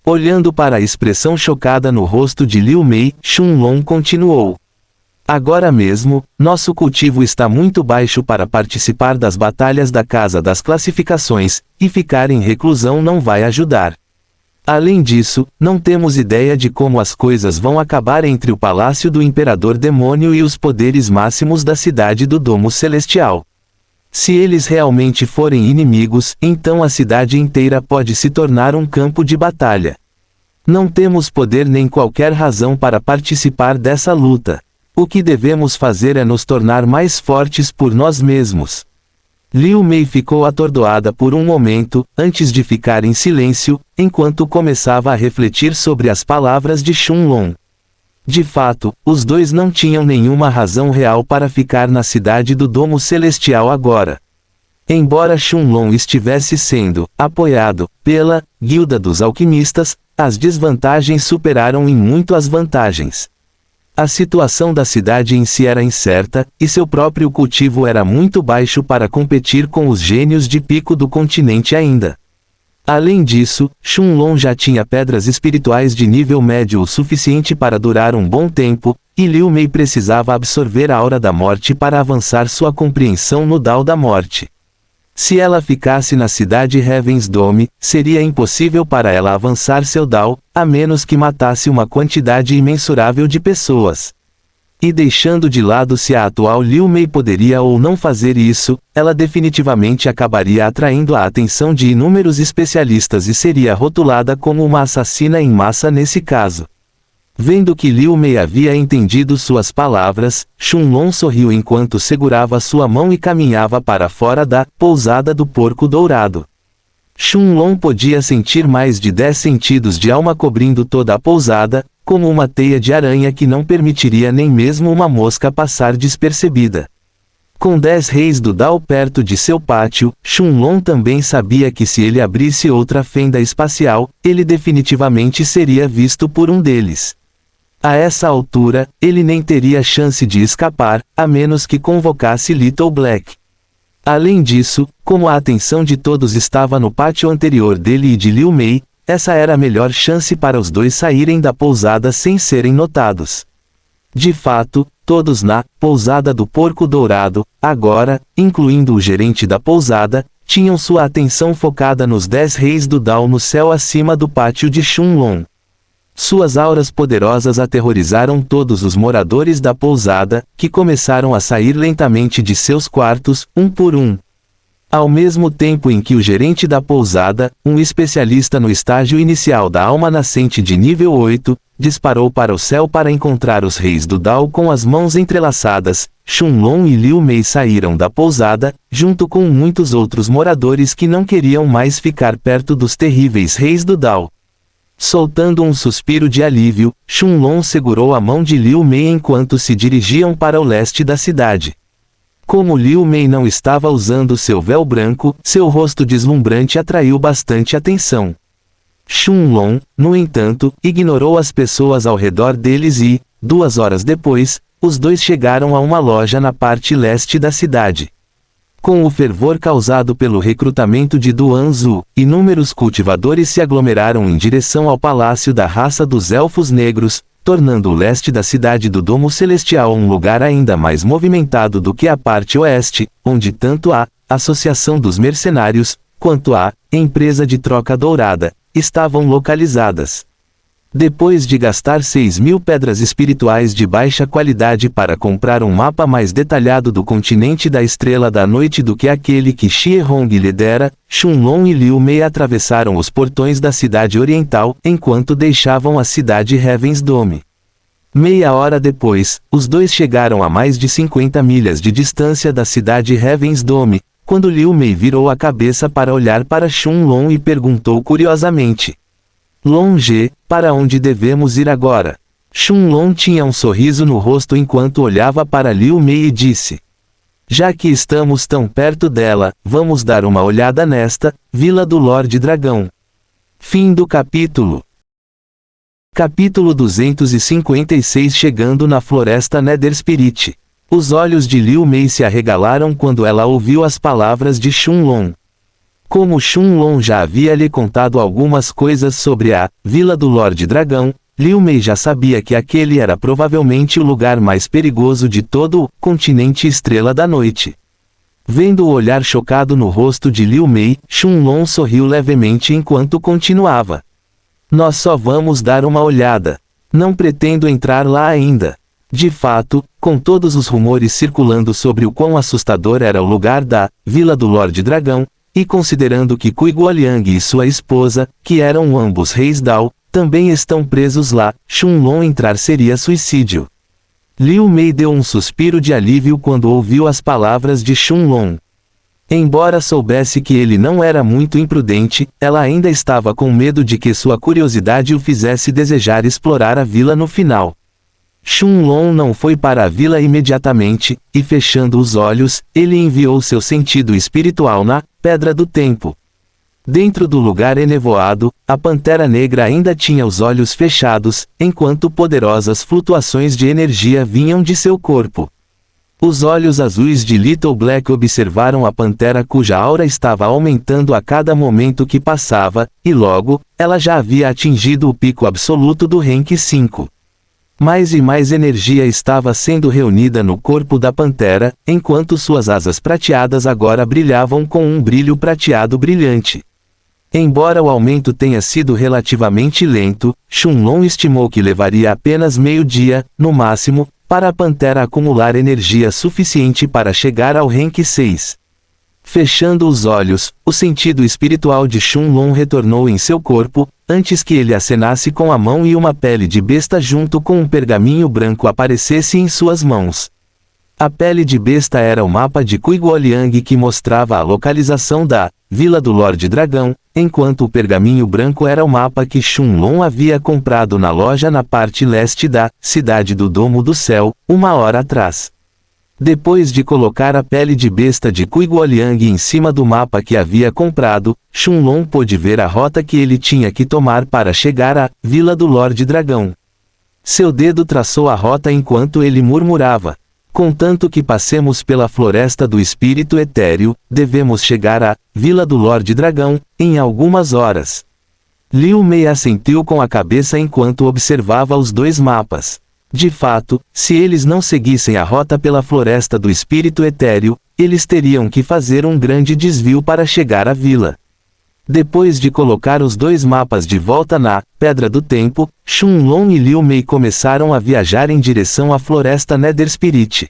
Olhando para a expressão chocada no rosto de Liu Mei, Shunlong continuou: Agora mesmo, nosso cultivo está muito baixo para participar das batalhas da Casa das Classificações, e ficar em reclusão não vai ajudar. Além disso, não temos ideia de como as coisas vão acabar entre o Palácio do Imperador Demônio e os poderes máximos da cidade do Domo Celestial. Se eles realmente forem inimigos, então a cidade inteira pode se tornar um campo de batalha. Não temos poder nem qualquer razão para participar dessa luta. O que devemos fazer é nos tornar mais fortes por nós mesmos. Liu Mei ficou atordoada por um momento, antes de ficar em silêncio, enquanto começava a refletir sobre as palavras de Shunlong. De fato, os dois não tinham nenhuma razão real para ficar na cidade do Domo Celestial agora. Embora Shunlong estivesse sendo apoiado pela Guilda dos Alquimistas, as desvantagens superaram em muito as vantagens. A situação da cidade em si era incerta, e seu próprio cultivo era muito baixo para competir com os gênios de pico do continente ainda. Além disso, Shunlong já tinha pedras espirituais de nível médio o suficiente para durar um bom tempo, e Liu Mei precisava absorver a aura da morte para avançar sua compreensão no Dao da morte. Se ela ficasse na cidade Heaven's Dome, seria impossível para ela avançar seu Dao, a menos que matasse uma quantidade imensurável de pessoas. E deixando de lado se a atual Liu Mei poderia ou não fazer isso, ela definitivamente acabaria atraindo a atenção de inúmeros especialistas e seria rotulada como uma assassina em massa nesse caso. Vendo que Liu Mei havia entendido suas palavras, Shunlong sorriu enquanto segurava sua mão e caminhava para fora da Pousada do Porco Dourado. Shunlong podia sentir mais de 10 sentidos de alma cobrindo toda a pousada, como uma teia de aranha que não permitiria nem mesmo uma mosca passar despercebida. Com 10 reis do Dao perto de seu pátio, Shunlong também sabia que se ele abrisse outra fenda espacial, ele definitivamente seria visto por um deles. A essa altura, ele nem teria chance de escapar, a menos que convocasse Little Black. Além disso, como a atenção de todos estava no pátio anterior dele e de Liu Mei, essa era a melhor chance para os dois saírem da pousada sem serem notados. De fato, todos na Pousada do Porco Dourado, agora, incluindo o gerente da pousada, tinham sua atenção focada nos 10 reis do Dao no céu acima do pátio de Shunlong. Suas auras poderosas aterrorizaram todos os moradores da pousada, que começaram a sair lentamente de seus quartos, um por um. Ao mesmo tempo em que o gerente da pousada, um especialista no estágio inicial da alma nascente de nível 8, disparou para o céu para encontrar os reis do Dao com as mãos entrelaçadas, Shunlong e Liu Mei saíram da pousada, junto com muitos outros moradores que não queriam mais ficar perto dos terríveis reis do Dao. Soltando um suspiro de alívio, Shunlong segurou a mão de Liu Mei enquanto se dirigiam para o leste da cidade. Como Liu Mei não estava usando seu véu branco, seu rosto deslumbrante atraiu bastante atenção. Shunlong, no entanto, ignorou as pessoas ao redor deles e, 2 horas depois, os dois chegaram a uma loja na parte leste da cidade. Com o fervor causado pelo recrutamento de Duan Zu, inúmeros cultivadores se aglomeraram em direção ao palácio da raça dos Elfos Negros, tornando o leste da cidade do Domo Celestial um lugar ainda mais movimentado do que a parte oeste, onde tanto a Associação dos Mercenários, quanto a Empresa de Troca Dourada, estavam localizadas. Depois de gastar 6.000 pedras espirituais de baixa qualidade para comprar um mapa mais detalhado do continente da Estrela da Noite do que aquele que Xie Hong lhe dera, Shunlong e Liu Mei atravessaram os portões da cidade oriental, enquanto deixavam a cidade Heaven's Dome. Meia hora depois, os dois chegaram a mais de 50 milhas de distância da cidade Heaven's Dome, quando Liu Mei virou a cabeça para olhar para Shunlong e perguntou curiosamente: Longe, para onde devemos ir agora? Shunlong tinha um sorriso no rosto enquanto olhava para Liu Mei e disse: Já que estamos tão perto dela, vamos dar uma olhada nesta, Vila do Lorde Dragão. Fim do capítulo. Capítulo 256. Chegando na floresta Netherspirit. Os olhos de Liu Mei se arregalaram quando ela ouviu as palavras de Shunlong. Como Shunlong já havia lhe contado algumas coisas sobre a Vila do Lorde Dragão, Liu Mei já sabia que aquele era provavelmente o lugar mais perigoso de todo o continente Estrela da Noite. Vendo o olhar chocado no rosto de Liu Mei, Shunlong sorriu levemente enquanto continuava: Nós só vamos dar uma olhada. Não pretendo entrar lá ainda. De fato, com todos os rumores circulando sobre o quão assustador era o lugar da Vila do Lorde Dragão, e considerando que Cui Guoliang e sua esposa, que eram ambos reis Dao, também estão presos lá, Shunlong entrar seria suicídio. Liu Mei deu um suspiro de alívio quando ouviu as palavras de Shunlong. Embora soubesse que ele não era muito imprudente, ela ainda estava com medo de que sua curiosidade o fizesse desejar explorar a vila no final. Shunlong não foi para a vila imediatamente, e fechando os olhos, ele enviou seu sentido espiritual na Pedra do Tempo. Dentro do lugar enevoado, a Pantera Negra ainda tinha os olhos fechados, enquanto poderosas flutuações de energia vinham de seu corpo. Os olhos azuis de Little Black observaram a Pantera cuja aura estava aumentando a cada momento que passava, e logo, ela já havia atingido o pico absoluto do Rank 5. Mais e mais energia estava sendo reunida no corpo da Pantera, enquanto suas asas prateadas agora brilhavam com um brilho prateado brilhante. Embora o aumento tenha sido relativamente lento, Shunlong estimou que levaria apenas meio-dia, no máximo, para a Pantera acumular energia suficiente para chegar ao Rank 6. Fechando os olhos, o sentido espiritual de Shunlong retornou em seu corpo, antes que ele acenasse com a mão e uma pele de besta junto com um pergaminho branco aparecesse em suas mãos. A pele de besta era o mapa de Cui Guoliang que mostrava a localização da Vila do Lorde Dragão, enquanto o pergaminho branco era o mapa que Shunlong havia comprado na loja na parte leste da Cidade do Domo do Céu, uma hora atrás. Depois de colocar a pele de besta de Cui Guoliang em cima do mapa que havia comprado, Shunlong pôde ver a rota que ele tinha que tomar para chegar à Vila do Lorde Dragão. Seu dedo traçou a rota enquanto ele murmurava: Contanto que passemos pela Floresta do Espírito Etéreo, devemos chegar à Vila do Lorde Dragão, em algumas horas. Liu Mei assentiu com a cabeça enquanto observava os dois mapas. De fato, se eles não seguissem a rota pela Floresta do Espírito Etéreo, eles teriam que fazer um grande desvio para chegar à vila. Depois de colocar os dois mapas de volta na Pedra do Tempo, Shunlong e Liu Mei começaram a viajar em direção à Floresta Netherspirit.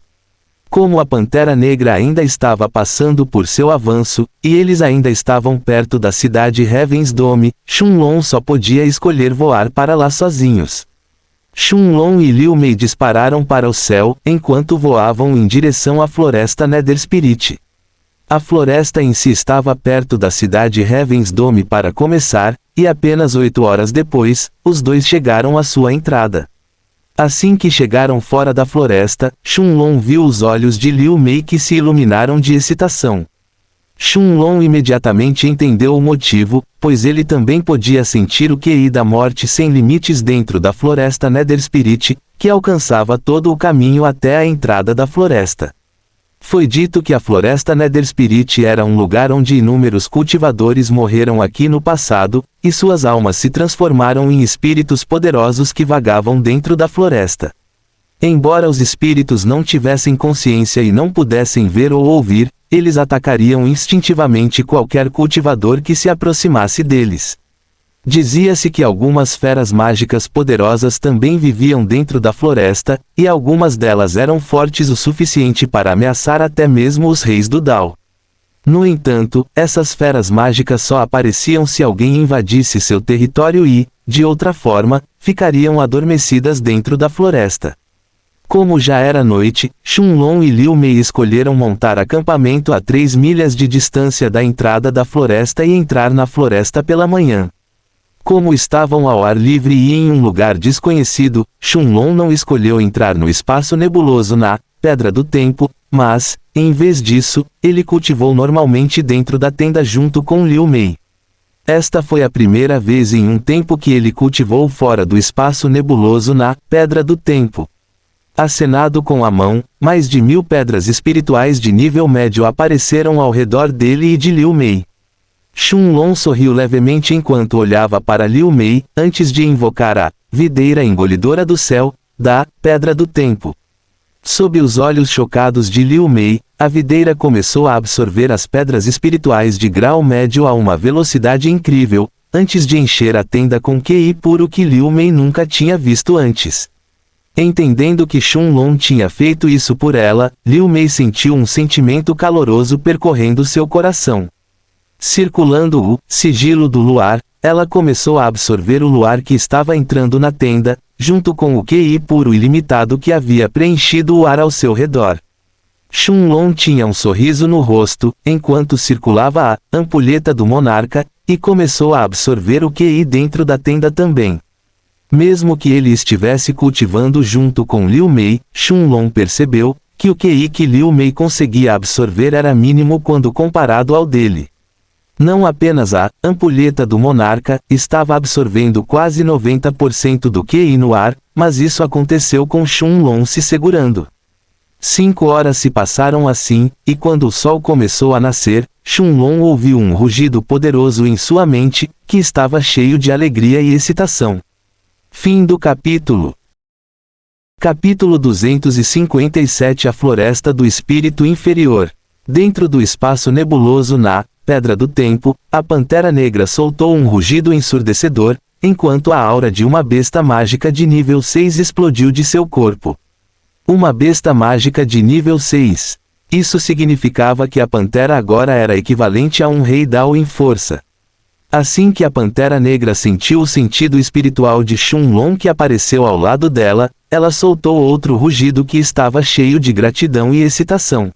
Como a Pantera Negra ainda estava passando por seu avanço, e eles ainda estavam perto da cidade Heaven's Dome, Shunlong só podia escolher voar para lá sozinhos. Shunlong e Liu Mei dispararam para o céu, enquanto voavam em direção à Floresta Netherspirit. A floresta em si estava perto da cidade Heaven's Dome para começar, e apenas 8 horas depois, os dois chegaram à sua entrada. Assim que chegaram fora da floresta, Shunlong viu os olhos de Liu Mei que se iluminaram de excitação. Shunlong imediatamente entendeu o motivo, pois ele também podia sentir o QI da morte sem limites dentro da floresta Netherspirit, que alcançava todo o caminho até a entrada da floresta. Foi dito que a floresta Netherspirit era um lugar onde inúmeros cultivadores morreram aqui no passado, e suas almas se transformaram em espíritos poderosos que vagavam dentro da floresta. Embora os espíritos não tivessem consciência e não pudessem ver ou ouvir, eles atacariam instintivamente qualquer cultivador que se aproximasse deles. Dizia-se que algumas feras mágicas poderosas também viviam dentro da floresta, e algumas delas eram fortes o suficiente para ameaçar até mesmo os reis do Dao. No entanto, essas feras mágicas só apareciam se alguém invadisse seu território e, de outra forma, ficariam adormecidas dentro da floresta. Como já era noite, Shunlong e Liu Mei escolheram montar acampamento a 3 milhas de distância da entrada da floresta e entrar na floresta pela manhã. Como estavam ao ar livre e em um lugar desconhecido, Shunlong não escolheu entrar no espaço nebuloso na Pedra do Tempo, mas, em vez disso, ele cultivou normalmente dentro da tenda junto com Liu Mei. Esta foi a primeira vez em um tempo que ele cultivou fora do espaço nebuloso na Pedra do Tempo. Acenado com a mão, mais de 1000 pedras espirituais de nível médio apareceram ao redor dele e de Liu Mei. Shunlong sorriu levemente enquanto olhava para Liu Mei, antes de invocar a videira engolidora do céu, da Pedra do Tempo. Sob os olhos chocados de Liu Mei, a videira começou a absorver as pedras espirituais de grau médio a uma velocidade incrível, antes de encher a tenda com QI puro que Liu Mei nunca tinha visto antes. Entendendo que Shunlong tinha feito isso por ela, Liu Mei sentiu um sentimento caloroso percorrendo seu coração. Circulando o sigilo do luar, ela começou a absorver o luar que estava entrando na tenda, junto com o QI puro ilimitado que havia preenchido o ar ao seu redor. Shunlong tinha um sorriso no rosto, enquanto circulava a ampulheta do monarca, e começou a absorver o QI dentro da tenda também. Mesmo que ele estivesse cultivando junto com Liu Mei, Shunlong percebeu que o QI que Liu Mei conseguia absorver era mínimo quando comparado ao dele. Não apenas a ampulheta do monarca estava absorvendo quase 90% do QI no ar, mas isso aconteceu com Shunlong se segurando. 5 horas se passaram assim, e quando o sol começou a nascer, Shunlong ouviu um rugido poderoso em sua mente, que estava cheio de alegria e excitação. Fim do capítulo. Capítulo 257 A Floresta do Espírito Inferior. Dentro do espaço nebuloso na Pedra do Tempo, a Pantera Negra soltou um rugido ensurdecedor, enquanto a aura de uma besta mágica de nível 6 explodiu de seu corpo. Uma besta mágica de nível 6. Isso significava que a Pantera agora era equivalente a um Rei Dao em força. Assim que a Pantera Negra sentiu o sentido espiritual de Shunlong que apareceu ao lado dela, ela soltou outro rugido que estava cheio de gratidão e excitação.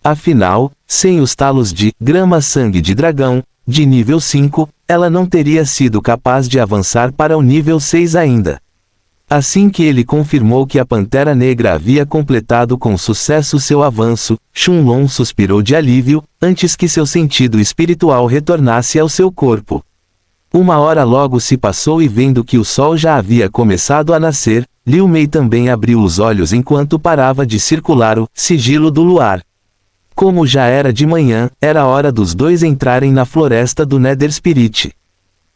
Afinal, sem os talos de grama-sangue de dragão, de nível 5, ela não teria sido capaz de avançar para o nível 6 ainda. Assim que ele confirmou que a Pantera Negra havia completado com sucesso seu avanço, Shunlong suspirou de alívio, antes que seu sentido espiritual retornasse ao seu corpo. 1 hora logo se passou e vendo que o sol já havia começado a nascer, Liu Mei também abriu os olhos enquanto parava de circular o sigilo do luar. Como já era de manhã, era hora dos dois entrarem na floresta do Nether Spirit.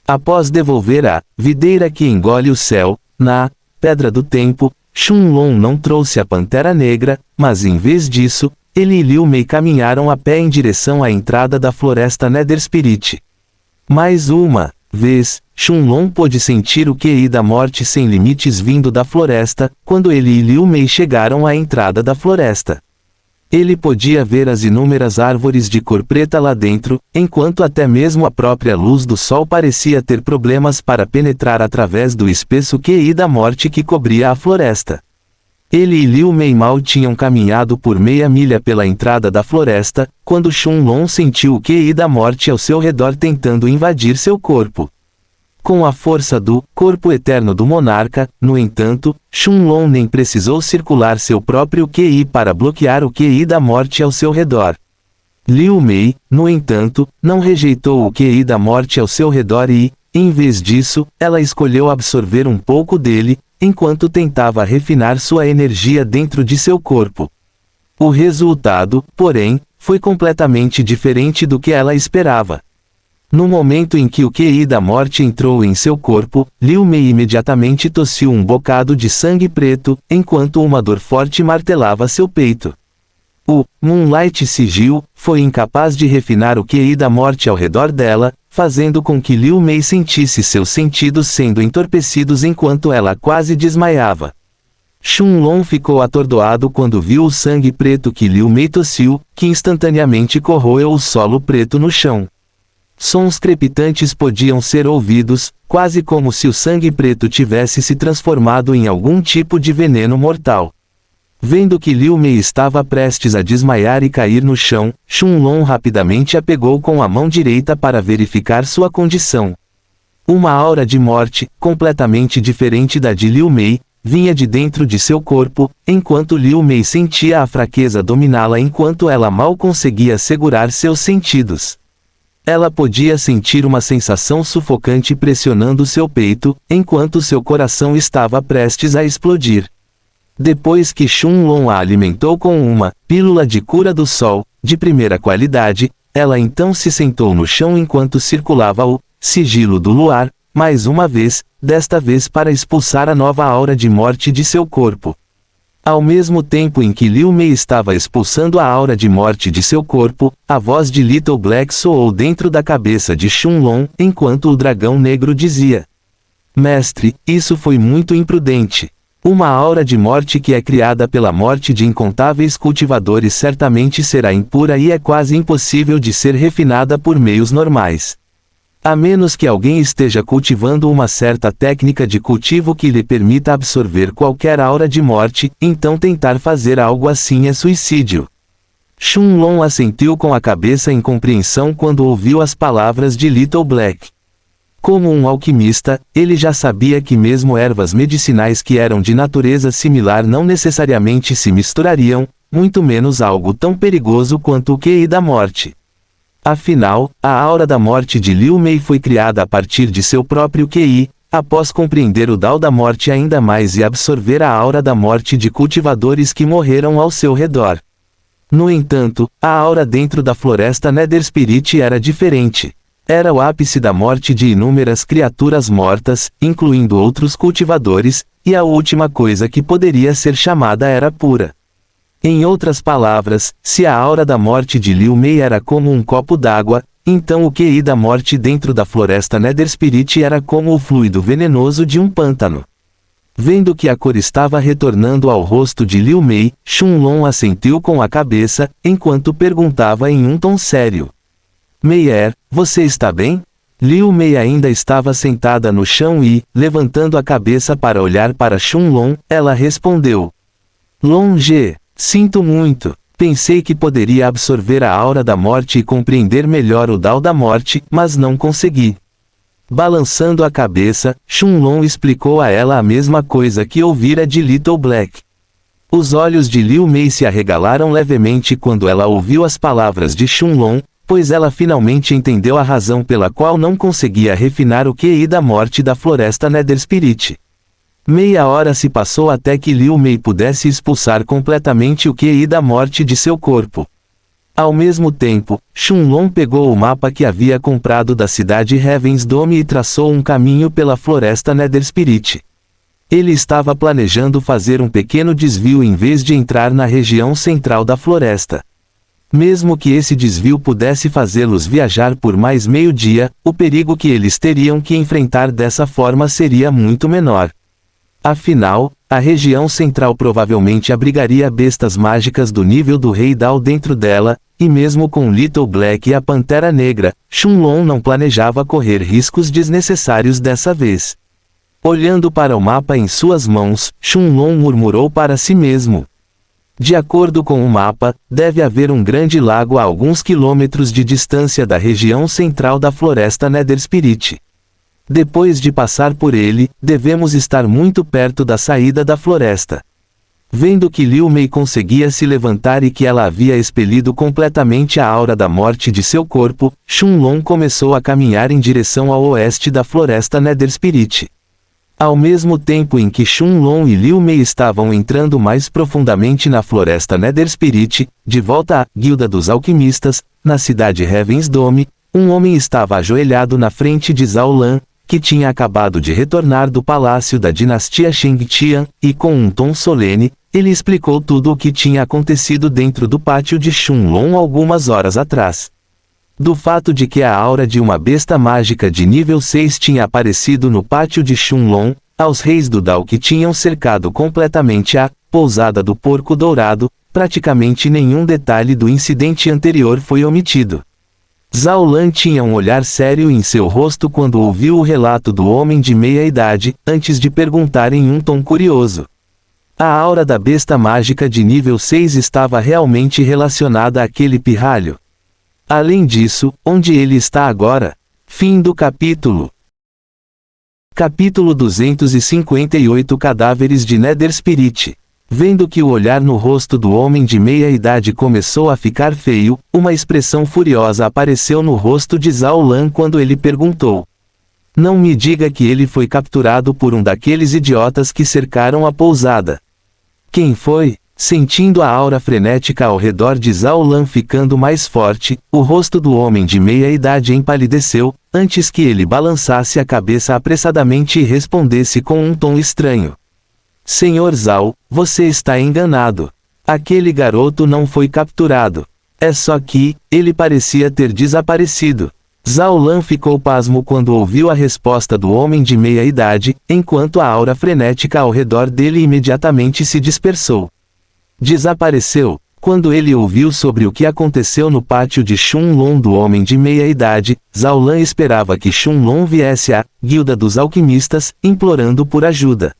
Após devolver a videira que engole o céu, na Pedra do Tempo, Shunlong não trouxe a Pantera Negra, mas em vez disso, ele e Liu Mei caminharam a pé em direção à entrada da floresta Nether Spirit. Mais uma vez, Shunlong pôde sentir o QI da morte sem limites vindo da floresta, quando ele e Liu Mei chegaram à entrada da floresta. Ele podia ver as inúmeras árvores de cor preta lá dentro, enquanto até mesmo a própria luz do sol parecia ter problemas para penetrar através do espesso QI da morte que cobria a floresta. Ele e Liu Mei mal tinham caminhado por meia milha pela entrada da floresta, quando Shunlong sentiu o QI da morte ao seu redor tentando invadir seu corpo. Com a força do corpo eterno do monarca, no entanto, Shunlong nem precisou circular seu próprio QI para bloquear o QI da morte ao seu redor. Liu Mei, no entanto, não rejeitou o QI da morte ao seu redor e, em vez disso, ela escolheu absorver um pouco dele, enquanto tentava refinar sua energia dentro de seu corpo. O resultado, porém, foi completamente diferente do que ela esperava. No momento em que o QI da morte entrou em seu corpo, Liu Mei imediatamente tossiu um bocado de sangue preto, enquanto uma dor forte martelava seu peito. O Moonlight Sigil foi incapaz de refinar o QI da morte ao redor dela, fazendo com que Liu Mei sentisse seus sentidos sendo entorpecidos enquanto ela quase desmaiava. Shunlong ficou atordoado quando viu o sangue preto que Liu Mei tossiu, que instantaneamente corroeu o solo preto no chão. Sons crepitantes podiam ser ouvidos, quase como se o sangue preto tivesse se transformado em algum tipo de veneno mortal. Vendo que Liu Mei estava prestes a desmaiar e cair no chão, Shunlong rapidamente a pegou com a mão direita para verificar sua condição. Uma aura de morte, completamente diferente da de Liu Mei, vinha de dentro de seu corpo, enquanto Liu Mei sentia a fraqueza dominá-la enquanto ela mal conseguia segurar seus sentidos. Ela podia sentir uma sensação sufocante pressionando seu peito, enquanto seu coração estava prestes a explodir. Depois que Shunlong a alimentou com uma pílula de cura do sol, de primeira qualidade, ela então se sentou no chão enquanto circulava o sigilo do luar, mais uma vez, desta vez para expulsar a nova aura de morte de seu corpo. Ao mesmo tempo em que Liu Mei estava expulsando a aura de morte de seu corpo, a voz de Little Black soou dentro da cabeça de Shunlong, enquanto o dragão negro dizia: Mestre, isso foi muito imprudente. Uma aura de morte que é criada pela morte de incontáveis cultivadores certamente será impura e é quase impossível de ser refinada por meios normais. A menos que alguém esteja cultivando uma certa técnica de cultivo que lhe permita absorver qualquer aura de morte, então tentar fazer algo assim é suicídio. Shunlong assentiu com a cabeça em compreensão quando ouviu as palavras de Little Black. Como um alquimista, ele já sabia que mesmo ervas medicinais que eram de natureza similar não necessariamente se misturariam, muito menos algo tão perigoso quanto o QI da morte. Afinal, a aura da morte de Liu Mei foi criada a partir de seu próprio QI, após compreender o Dao da morte ainda mais e absorver a aura da morte de cultivadores que morreram ao seu redor. No entanto, a aura dentro da floresta Nether Spirit era diferente. Era o ápice da morte de inúmeras criaturas mortas, incluindo outros cultivadores, e a última coisa que poderia ser chamada era pura. Em outras palavras, se a aura da morte de Liu Mei era como um copo d'água, então o QI da morte dentro da floresta Nether Spirit era como o fluido venenoso de um pântano. Vendo que a cor estava retornando ao rosto de Liu Mei, Shunlong assentiu com a cabeça, enquanto perguntava em um tom sério: Meier, você está bem? Liu Mei ainda estava sentada no chão e, levantando a cabeça para olhar para Shunlong, ela respondeu: Longe, sinto muito. Pensei que poderia absorver a aura da morte e compreender melhor o Dao da morte, mas não consegui. Balançando a cabeça, Shunlong explicou a ela a mesma coisa que ouvira de Little Black. Os olhos de Liu Mei se arregalaram levemente quando ela ouviu as palavras de Shunlong, pois ela finalmente entendeu a razão pela qual não conseguia refinar o QI da morte da floresta Nether Spirit. Meia hora se passou até que Liu Mei pudesse expulsar completamente o QI da morte de seu corpo. Ao mesmo tempo, Shunlong pegou o mapa que havia comprado da cidade Heaven's Dome e traçou um caminho pela floresta Nether Spirit. Ele estava planejando fazer um pequeno desvio em vez de entrar na região central da floresta. Mesmo que esse desvio pudesse fazê-los viajar por mais meio-dia, o perigo que eles teriam que enfrentar dessa forma seria muito menor. Afinal, a região central provavelmente abrigaria bestas mágicas do nível do Rei Dao dentro dela, e mesmo com Little Black e a Pantera Negra, Shunlong não planejava correr riscos desnecessários dessa vez. Olhando para o mapa em suas mãos, Shunlong murmurou para si mesmo: de acordo com o mapa, deve haver um grande lago a alguns quilômetros de distância da região central da floresta Nether Spirit. Depois de passar por ele, devemos estar muito perto da saída da floresta. Vendo que Liu Mei conseguia se levantar e que ela havia expelido completamente a aura da morte de seu corpo, Shunlong começou a caminhar em direção ao oeste da floresta Nether Spirit. Ao mesmo tempo em que Shunlong e Liu Mei estavam entrando mais profundamente na floresta Nether Spirit, de volta à Guilda dos Alquimistas, na cidade Heaven's Dome, um homem estava ajoelhado na frente de Zhao Lan, que tinha acabado de retornar do palácio da dinastia Shengtian, e com um tom solene, ele explicou tudo o que tinha acontecido dentro do pátio de Shunlong algumas horas atrás. Do fato de que a aura de uma besta mágica de nível 6 tinha aparecido no pátio de Shunlong, aos reis do Dao que tinham cercado completamente a pousada do Porco Dourado, praticamente nenhum detalhe do incidente anterior foi omitido. Zhao Lan tinha um olhar sério em seu rosto quando ouviu o relato do homem de meia-idade, antes de perguntar em um tom curioso. A aura da besta mágica de nível 6 estava realmente relacionada àquele pirralho. Além disso, onde ele está agora? Fim do capítulo. Capítulo 258 Cadáveres de Nether Spirit. Vendo que o olhar no rosto do homem de meia-idade começou a ficar feio, uma expressão furiosa apareceu no rosto de Zhao Lan quando ele perguntou. Não me diga que ele foi capturado por um daqueles idiotas que cercaram a pousada. Quem foi? Sentindo a aura frenética ao redor de Zhao Lan ficando mais forte, o rosto do homem de meia-idade empalideceu, antes que ele balançasse a cabeça apressadamente e respondesse com um tom estranho. Senhor Zhao, você está enganado. Aquele garoto não foi capturado. É só que, ele parecia ter desaparecido. Zhao Lan ficou pasmo quando ouviu a resposta do homem de meia-idade, enquanto a aura frenética ao redor dele imediatamente se dispersou. Desapareceu. Quando ele ouviu sobre o que aconteceu no pátio de Shunlong do homem de meia-idade, Zhao Lan esperava que Shunlong viesse à Guilda dos Alquimistas, implorando por ajuda.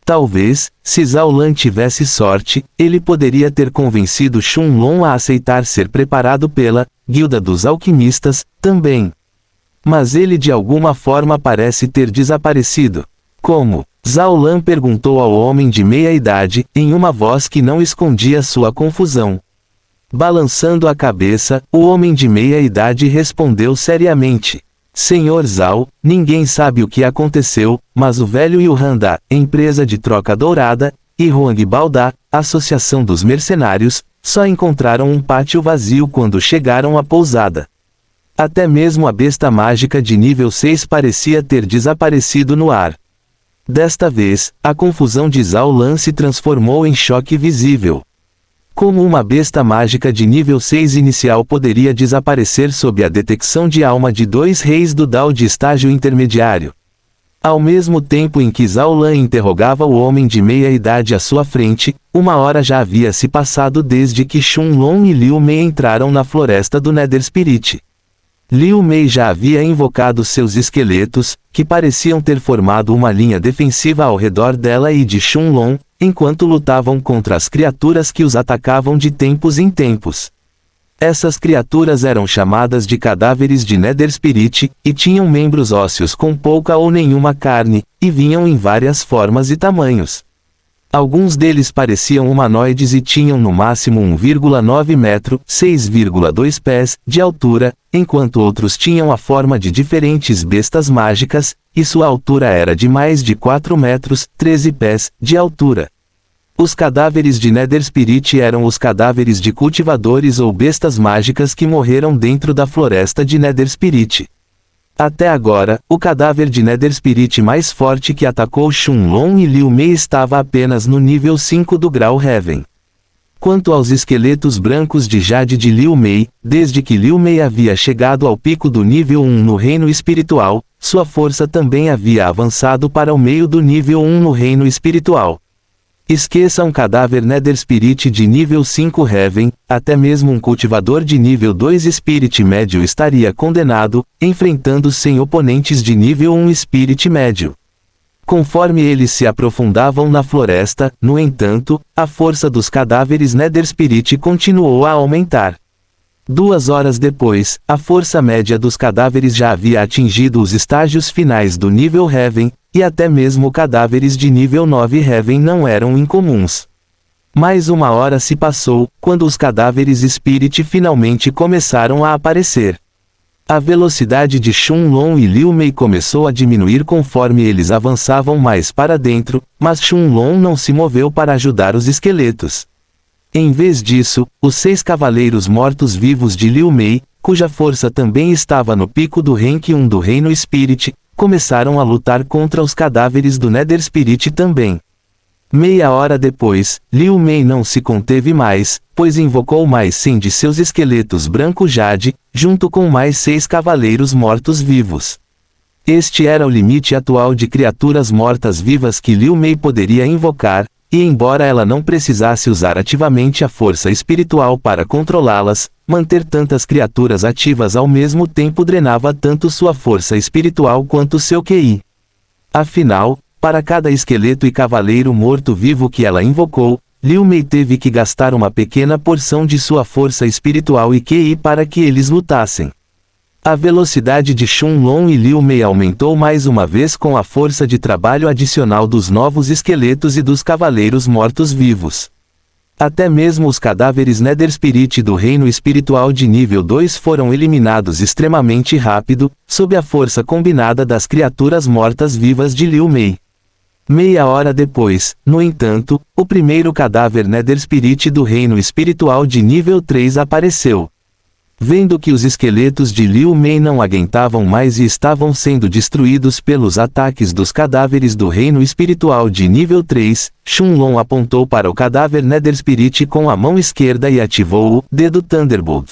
Talvez, se Zhao Lan tivesse sorte, ele poderia ter convencido Shunlong a aceitar ser preparado pela Guilda dos Alquimistas, também. Mas ele de alguma forma parece ter desaparecido. Como? Zhao Lan perguntou ao homem de meia-idade, em uma voz que não escondia sua confusão. Balançando a cabeça, o homem de meia-idade respondeu seriamente. Senhor Zhao, ninguém sabe o que aconteceu, mas o velho Yuhan da empresa de troca dourada, e Huang Bao da associação dos mercenários, só encontraram um pátio vazio quando chegaram à pousada. Até mesmo a besta mágica de nível 6 parecia ter desaparecido no ar. Desta vez, a confusão de Zhao Lan se transformou em choque visível. Como uma besta mágica de nível 6 inicial poderia desaparecer sob a detecção de alma de dois reis do Dao de estágio intermediário? Ao mesmo tempo em que Zhao Lan interrogava o homem de meia-idade à sua frente, uma hora já havia se passado desde que Shunlong e Liu Mei entraram na floresta do Nether Spirit. Liu Mei já havia invocado seus esqueletos, que pareciam ter formado uma linha defensiva ao redor dela e de Shunlong, enquanto lutavam contra as criaturas que os atacavam de tempos em tempos. Essas criaturas eram chamadas de cadáveres de Nether Spirit, e tinham membros ósseos com pouca ou nenhuma carne, e vinham em várias formas e tamanhos. Alguns deles pareciam humanoides e tinham no máximo 1,9 metro, 6,2 pés, de altura, enquanto outros tinham a forma de diferentes bestas mágicas, e sua altura era de mais de 4 metros, 13 pés, de altura. Os cadáveres de Nether Spirit eram os cadáveres de cultivadores ou bestas mágicas que morreram dentro da floresta de Nether Spirit. Até agora, o cadáver de Nether Spirit mais forte que atacou Shunlong e Liu Mei estava apenas no nível 5 do grau Heaven. Quanto aos esqueletos brancos de Jade de Liu Mei, desde que Liu Mei havia chegado ao pico do nível 1 no reino espiritual, sua força também havia avançado para o meio do nível 1 no reino espiritual. Esqueça um cadáver Nether Spirit de nível 5 Heaven, até mesmo um cultivador de nível 2 Spirit médio estaria condenado, enfrentando sem oponentes de nível 1 Spirit médio. Conforme eles se aprofundavam na floresta, no entanto, a força dos cadáveres Nether Spirit continuou a aumentar. 2 horas depois, a força média dos cadáveres já havia atingido os estágios finais do nível Heaven, e até mesmo cadáveres de nível 9 Heaven não eram incomuns. Mais 1 hora se passou, quando os cadáveres Spirit finalmente começaram a aparecer. A velocidade de Shunlong e Liu Mei começou a diminuir conforme eles avançavam mais para dentro, mas Shunlong não se moveu para ajudar os esqueletos. Em vez disso, os 6 cavaleiros mortos-vivos de Liu Mei, cuja força também estava no pico do Rank 1 do Reino Spirit, começaram a lutar contra os cadáveres do Nether Spirit também. Meia hora depois, Liu Mei não se conteve mais, pois invocou mais 100 de seus esqueletos branco jade, junto com mais 6 cavaleiros mortos-vivos. Este era o limite atual de criaturas mortas-vivas que Liu Mei poderia invocar, e embora ela não precisasse usar ativamente a força espiritual para controlá-las, manter tantas criaturas ativas ao mesmo tempo drenava tanto sua força espiritual quanto seu QI. Afinal, para cada esqueleto e cavaleiro morto-vivo que ela invocou, Liu Mei teve que gastar uma pequena porção de sua força espiritual e QI para que eles lutassem. A velocidade de Shunlong e Liu Mei aumentou mais uma vez com a força de trabalho adicional dos novos esqueletos e dos cavaleiros mortos-vivos. Até mesmo os cadáveres Nether Spirit do reino espiritual de nível 2 foram eliminados extremamente rápido, sob a força combinada das criaturas mortas-vivas de Liu Mei. Meia hora depois, no entanto, o primeiro cadáver Nether Spirit do reino espiritual de nível 3 apareceu. Vendo que os esqueletos de Liu Mei não aguentavam mais e estavam sendo destruídos pelos ataques dos cadáveres do reino espiritual de nível 3, Shunlong apontou para o cadáver Nether Spirit com a mão esquerda e ativou o dedo Thunderbolt.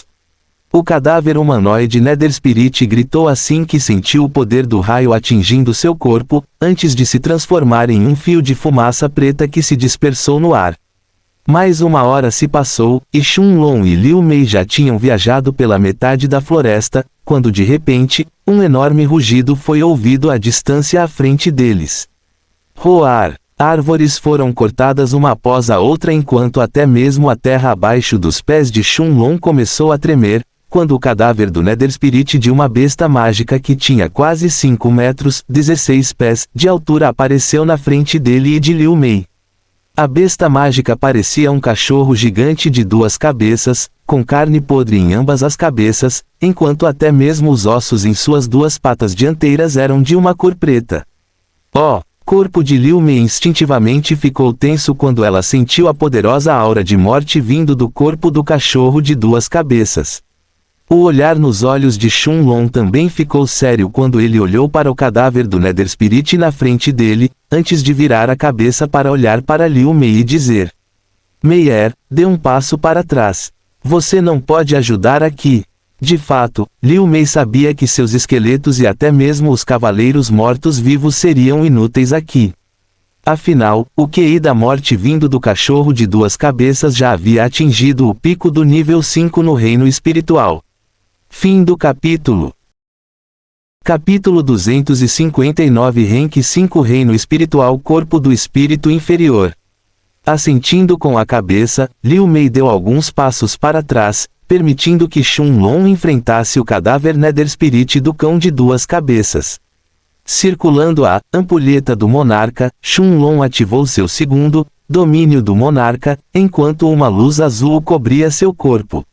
O cadáver humanoide Nether Spirit gritou assim que sentiu o poder do raio atingindo seu corpo, antes de se transformar em um fio de fumaça preta que se dispersou no ar. Mais uma hora se passou, e Shunlong e Liu Mei já tinham viajado pela metade da floresta, quando de repente, um enorme rugido foi ouvido à distância à frente deles. Roar! Árvores foram cortadas uma após a outra enquanto até mesmo a terra abaixo dos pés de Shunlong começou a tremer, quando o cadáver do Nether Spirit de uma besta mágica que tinha quase 5 metros, 16 pés, de altura apareceu na frente dele e de Liu Mei. A besta mágica parecia um cachorro gigante de 2 cabeças, com carne podre em ambas as cabeças, enquanto até mesmo os ossos em suas 2 patas dianteiras eram de uma cor preta. O corpo de Liu Mei instintivamente ficou tenso quando ela sentiu a poderosa aura de morte vindo do corpo do cachorro de 2 cabeças. O olhar nos olhos de Shunlong também ficou sério quando ele olhou para o cadáver do Nether Spirit na frente dele, antes de virar a cabeça para olhar para Liu Mei e dizer: Meier, dê um passo para trás. Você não pode ajudar aqui. De fato, Liu Mei sabia que seus esqueletos e até mesmo os cavaleiros mortos-vivos seriam inúteis aqui. Afinal, o QI da morte vindo do cachorro de 2 cabeças já havia atingido o pico do nível 5 no reino espiritual. Fim do capítulo. Capítulo 259 Rank 5 Reino Espiritual Corpo do Espírito Inferior. Assentindo com a cabeça, Liu Mei deu alguns passos para trás, permitindo que Shunlong enfrentasse o cadáver Nether Spirit do cão de 2 cabeças. Circulando a ampulheta do monarca, Shunlong ativou seu segundo domínio do monarca, enquanto uma luz azul cobria seu corpo.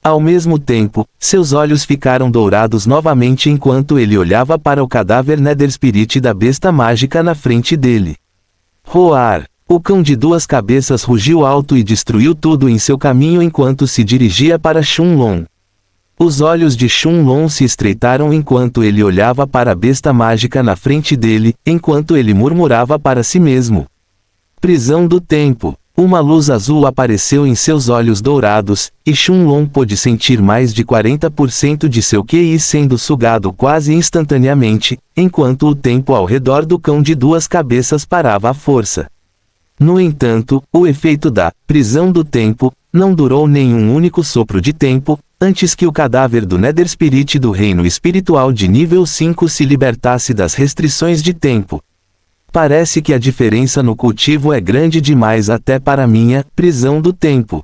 Ao mesmo tempo, seus olhos ficaram dourados novamente enquanto ele olhava para o cadáver Nether Spirit da besta mágica na frente dele. Roar! O cão de 2 cabeças rugiu alto e destruiu tudo em seu caminho enquanto se dirigia para Shunlong. Os olhos de Shunlong se estreitaram enquanto ele olhava para a besta mágica na frente dele, enquanto ele murmurava para si mesmo. Prisão do tempo. Uma luz azul apareceu em seus olhos dourados, e Shunlong pôde sentir mais de 40% de seu QI sendo sugado quase instantaneamente, enquanto o tempo ao redor do cão de 2 cabeças parava à força. No entanto, o efeito da prisão do tempo não durou nenhum único sopro de tempo, antes que o cadáver do Nether Spirit do reino espiritual de nível 5 se libertasse das restrições de tempo. Parece que a diferença no cultivo é grande demais até para minha prisão do tempo.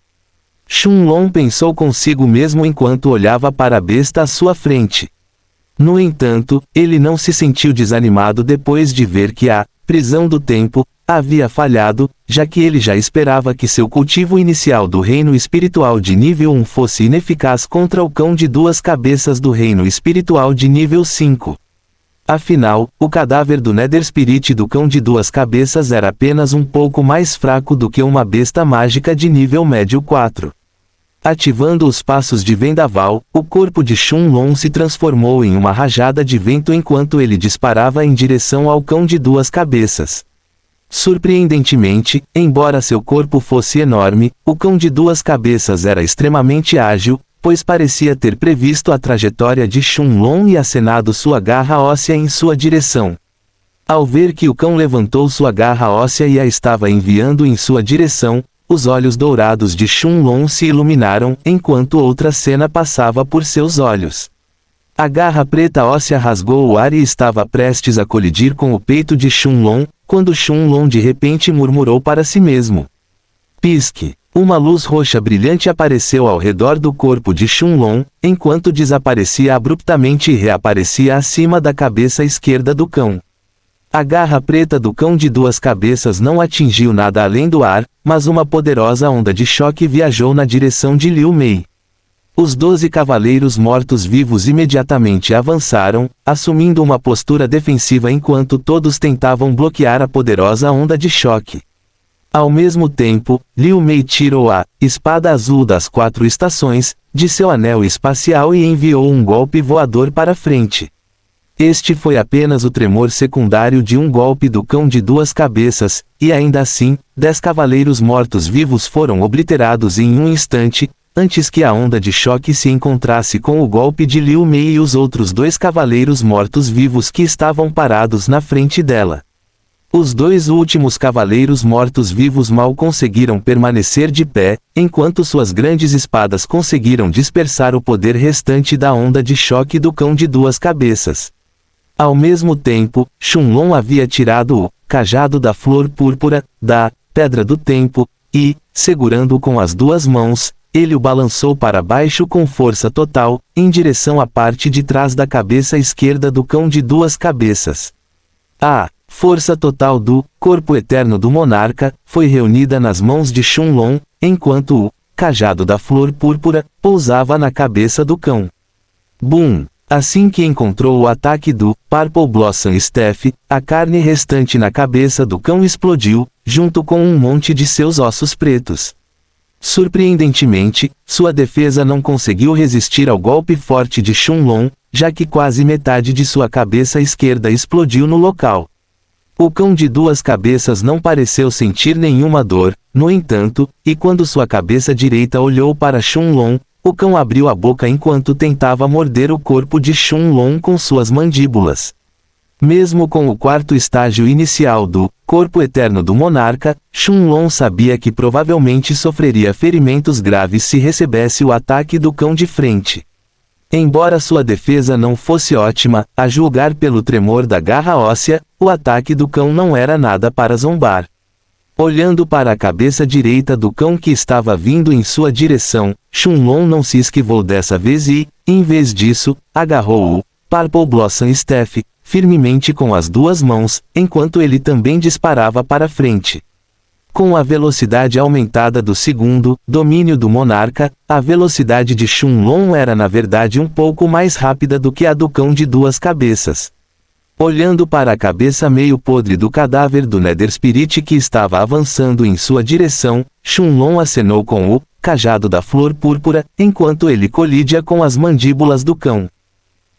Shunlong pensou consigo mesmo enquanto olhava para a besta à sua frente. No entanto, ele não se sentiu desanimado depois de ver que a prisão do tempo havia falhado, já que ele já esperava que seu cultivo inicial do reino espiritual de nível 1 fosse ineficaz contra o cão de 2 cabeças do reino espiritual de nível 5. Afinal, o cadáver do Nether Spirit do cão de 2 cabeças era apenas um pouco mais fraco do que uma besta mágica de nível médio 4. Ativando os passos de vendaval, o corpo de Shunlong se transformou em uma rajada de vento enquanto ele disparava em direção ao cão de 2 cabeças. Surpreendentemente, embora seu corpo fosse enorme, o cão de duas cabeças era extremamente ágil, pois parecia ter previsto a trajetória de Shenlong e acenado sua garra óssea em sua direção. Ao ver que o cão levantou sua garra óssea e a estava enviando em sua direção, os olhos dourados de Shenlong se iluminaram, enquanto outra cena passava por seus olhos. A garra preta óssea rasgou o ar e estava prestes a colidir com o peito de Shenlong, quando Shenlong de repente murmurou para si mesmo. Pisque! Uma luz roxa brilhante apareceu ao redor do corpo de Shenlong, enquanto desaparecia abruptamente e reaparecia acima da cabeça esquerda do cão. A garra preta do cão de duas cabeças não atingiu nada além do ar, mas uma poderosa onda de choque viajou na direção de Liu Mei. Os 12 cavaleiros mortos-vivos imediatamente avançaram, assumindo uma postura defensiva enquanto todos tentavam bloquear a poderosa onda de choque. Ao mesmo tempo, Liu Mei tirou a espada azul das 4 estações de seu anel espacial e enviou um golpe voador para frente. Este foi apenas o tremor secundário de um golpe do cão de duas cabeças, e ainda assim, 10 cavaleiros mortos-vivos foram obliterados em um instante, antes que a onda de choque se encontrasse com o golpe de Liu Mei e os outros 2 cavaleiros mortos-vivos que estavam parados na frente dela. Os 2 últimos cavaleiros mortos-vivos mal conseguiram permanecer de pé, enquanto suas grandes espadas conseguiram dispersar o poder restante da onda de choque do cão de duas cabeças. Ao mesmo tempo, Shenlong havia tirado o cajado da flor púrpura, da Pedra do Tempo, e, segurando-o com as 2 mãos, ele o balançou para baixo com força total, em direção à parte de trás da cabeça esquerda do cão de duas cabeças. A força total do corpo eterno do monarca foi reunida nas mãos de Shenlong, enquanto o cajado da flor púrpura pousava na cabeça do cão. Bum! Assim que encontrou o ataque do Purple Blossom Staff, a carne restante na cabeça do cão explodiu, junto com um monte de seus ossos pretos. Surpreendentemente, sua defesa não conseguiu resistir ao golpe forte de Shenlong, já que quase metade de sua cabeça esquerda explodiu no local. O cão de duas cabeças não pareceu sentir nenhuma dor, no entanto, e quando sua cabeça direita olhou para Shenlong, o cão abriu a boca enquanto tentava morder o corpo de Shenlong com suas mandíbulas. Mesmo com o 4º estágio inicial do corpo eterno do monarca, Shenlong sabia que provavelmente sofreria ferimentos graves se recebesse o ataque do cão de frente. Embora sua defesa não fosse ótima, a julgar pelo tremor da garra óssea, o ataque do cão não era nada para zombar. Olhando para a cabeça direita do cão que estava vindo em sua direção, Shenlong não se esquivou dessa vez e, em vez disso, agarrou o Purple Blossom Staff firmemente com as 2 mãos, enquanto ele também disparava para frente. Com a velocidade aumentada do segundo domínio do monarca, a velocidade de Shenlong era na verdade um pouco mais rápida do que a do cão de duas cabeças. Olhando para a cabeça meio podre do cadáver do Nether Spirit que estava avançando em sua direção, Shenlong acenou com o cajado da flor púrpura, enquanto ele colidia com as mandíbulas do cão.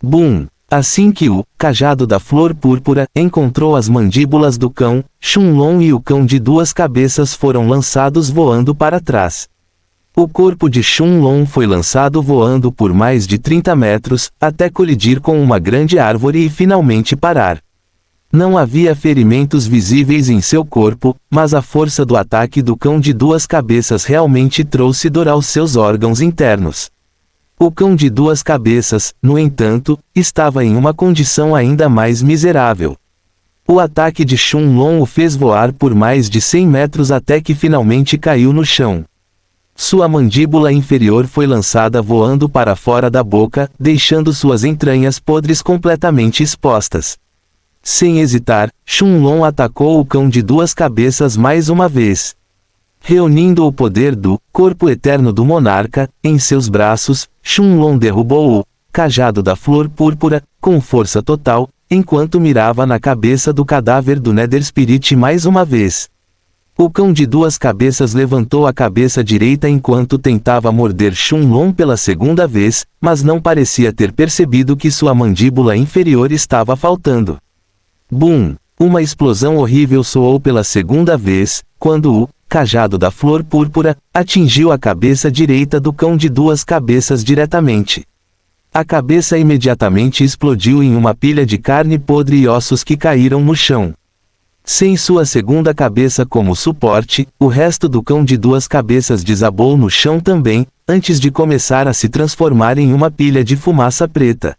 Bum! Assim que o cajado da flor púrpura encontrou as mandíbulas do cão, Shenlong e o cão de duas cabeças foram lançados voando para trás. O corpo de Shenlong foi lançado voando por mais de 30 metros, até colidir com uma grande árvore e finalmente parar. Não havia ferimentos visíveis em seu corpo, mas a força do ataque do cão de duas cabeças realmente trouxe dor aos seus órgãos internos. O cão de duas cabeças, no entanto, estava em uma condição ainda mais miserável. O ataque de Shenlong o fez voar por mais de 100 metros até que finalmente caiu no chão. Sua mandíbula inferior foi lançada voando para fora da boca, deixando suas entranhas podres completamente expostas. Sem hesitar, Shenlong atacou o cão de duas cabeças mais uma vez. Reunindo o poder do corpo eterno do monarca em seus braços, Shenlong derrubou o cajado da flor púrpura com força total, enquanto mirava na cabeça do cadáver do Nether Spirit mais uma vez. O cão de duas cabeças levantou a cabeça direita enquanto tentava morder Shenlong pela segunda vez, mas não parecia ter percebido que sua mandíbula inferior estava faltando. Bum! Uma explosão horrível soou pela segunda vez, quando o cajado da flor púrpura atingiu a cabeça direita do cão de duas cabeças diretamente. A cabeça imediatamente explodiu em uma pilha de carne podre e ossos que caíram no chão. Sem sua segunda cabeça como suporte, o resto do cão de duas cabeças desabou no chão também, antes de começar a se transformar em uma pilha de fumaça preta.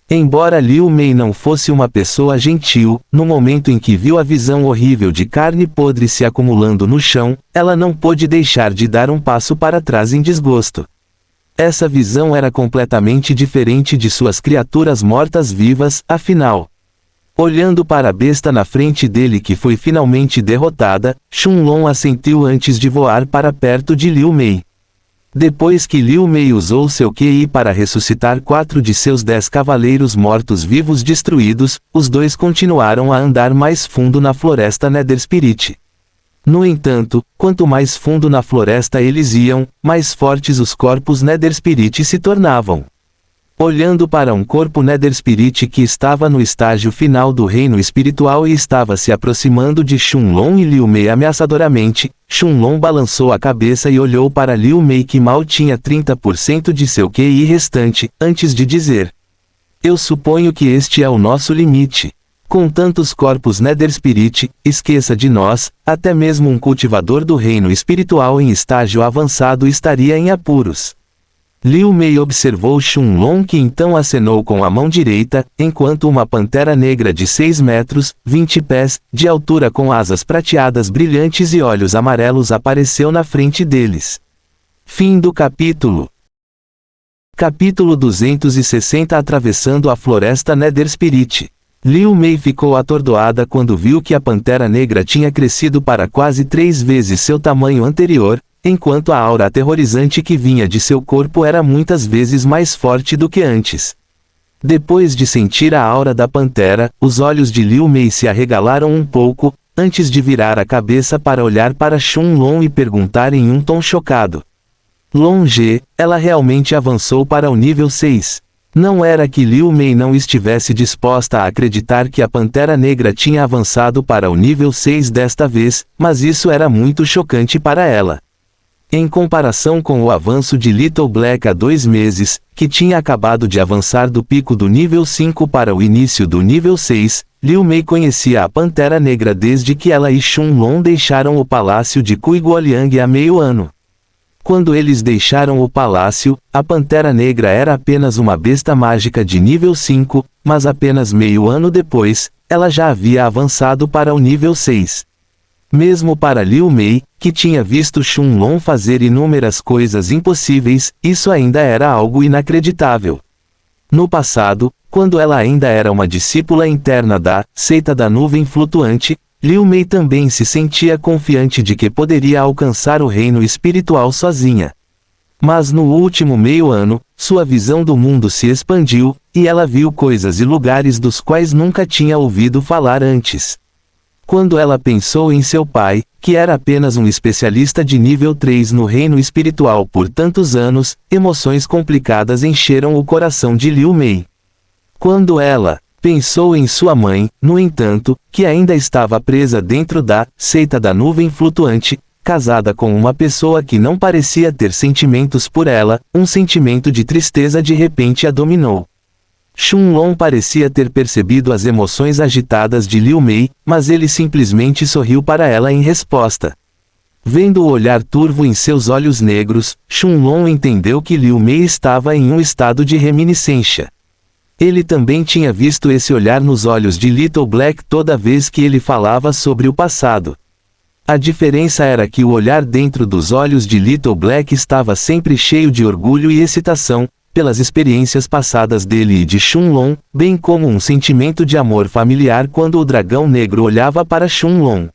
Embora Liu Mei não fosse uma pessoa gentil, no momento em que viu a visão horrível de carne podre se acumulando no chão, ela não pôde deixar de dar um passo para trás em desgosto. Essa visão era completamente diferente de suas criaturas mortas-vivas, afinal. Olhando para a besta na frente dele que foi finalmente derrotada, Shunlong assentiu antes de voar para perto de Liu Mei. Depois que Liu Mei usou seu QI para ressuscitar 4 de seus 10 cavaleiros mortos-vivos destruídos, os dois continuaram a andar mais fundo na floresta Netherspirit. No entanto, quanto mais fundo na floresta eles iam, mais fortes os corpos Netherspirit se tornavam. Olhando para um corpo Netherspirit que estava no estágio final do reino espiritual e estava se aproximando de Shunlong e Liu Mei ameaçadoramente, Shunlong balançou a cabeça e olhou para Liu Mei que mal tinha 30% de seu QI restante, antes de dizer: "Eu suponho que este é o nosso limite. Com tantos corpos Netherspirit, esqueça de nós, até mesmo um cultivador do reino espiritual em estágio avançado estaria em apuros." Liu Mei observou Shunlong que então acenou com a mão direita, enquanto uma pantera negra de 6 metros, 20 pés, de altura com asas prateadas brilhantes e olhos amarelos apareceu na frente deles. Fim do capítulo. Capítulo 260 Atravessando a Floresta Netherspirit. Liu Mei ficou atordoada quando viu que a pantera negra tinha crescido para quase 3 vezes seu tamanho anterior, enquanto a aura aterrorizante que vinha de seu corpo era muitas vezes mais forte do que antes. Depois de sentir a aura da pantera, os olhos de Liu Mei se arregalaram um pouco, antes de virar a cabeça para olhar para Shunlong e perguntar em um tom chocado: "Longe, ela realmente avançou para o nível 6. Não era que Liu Mei não estivesse disposta a acreditar que a Pantera Negra tinha avançado para o nível 6 desta vez, mas isso era muito chocante para ela. Em comparação com o avanço de Little Black há 2 meses, que tinha acabado de avançar do pico do nível 5 para o início do nível 6, Liu Mei conhecia a Pantera Negra desde que ela e Shunlong deixaram o palácio de Kuiguoliang há meio ano. Quando eles deixaram o palácio, a Pantera Negra era apenas uma besta mágica de nível 5, mas apenas meio ano depois, ela já havia avançado para o nível 6. Mesmo para Liu Mei, que tinha visto Shunlong fazer inúmeras coisas impossíveis, isso ainda era algo inacreditável. No passado, quando ela ainda era uma discípula interna da seita da nuvem flutuante, Liu Mei também se sentia confiante de que poderia alcançar o reino espiritual sozinha. Mas no último meio ano, sua visão do mundo se expandiu, e ela viu coisas e lugares dos quais nunca tinha ouvido falar antes. Quando ela pensou em seu pai, que era apenas um especialista de nível 3 no reino espiritual por tantos anos, emoções complicadas encheram o coração de Liu Mei. Quando ela pensou em sua mãe, no entanto, que ainda estava presa dentro da seita da nuvem flutuante, casada com uma pessoa que não parecia ter sentimentos por ela, um sentimento de tristeza de repente a dominou. Shunlong parecia ter percebido as emoções agitadas de Liu Mei, mas ele simplesmente sorriu para ela em resposta. Vendo o olhar turvo em seus olhos negros, Shunlong entendeu que Liu Mei estava em um estado de reminiscência. Ele também tinha visto esse olhar nos olhos de Little Black toda vez que ele falava sobre o passado. A diferença era que o olhar dentro dos olhos de Little Black estava sempre cheio de orgulho e excitação, pelas experiências passadas dele e de Shunlong, bem como um sentimento de amor familiar quando o dragão negro olhava para Shunlong.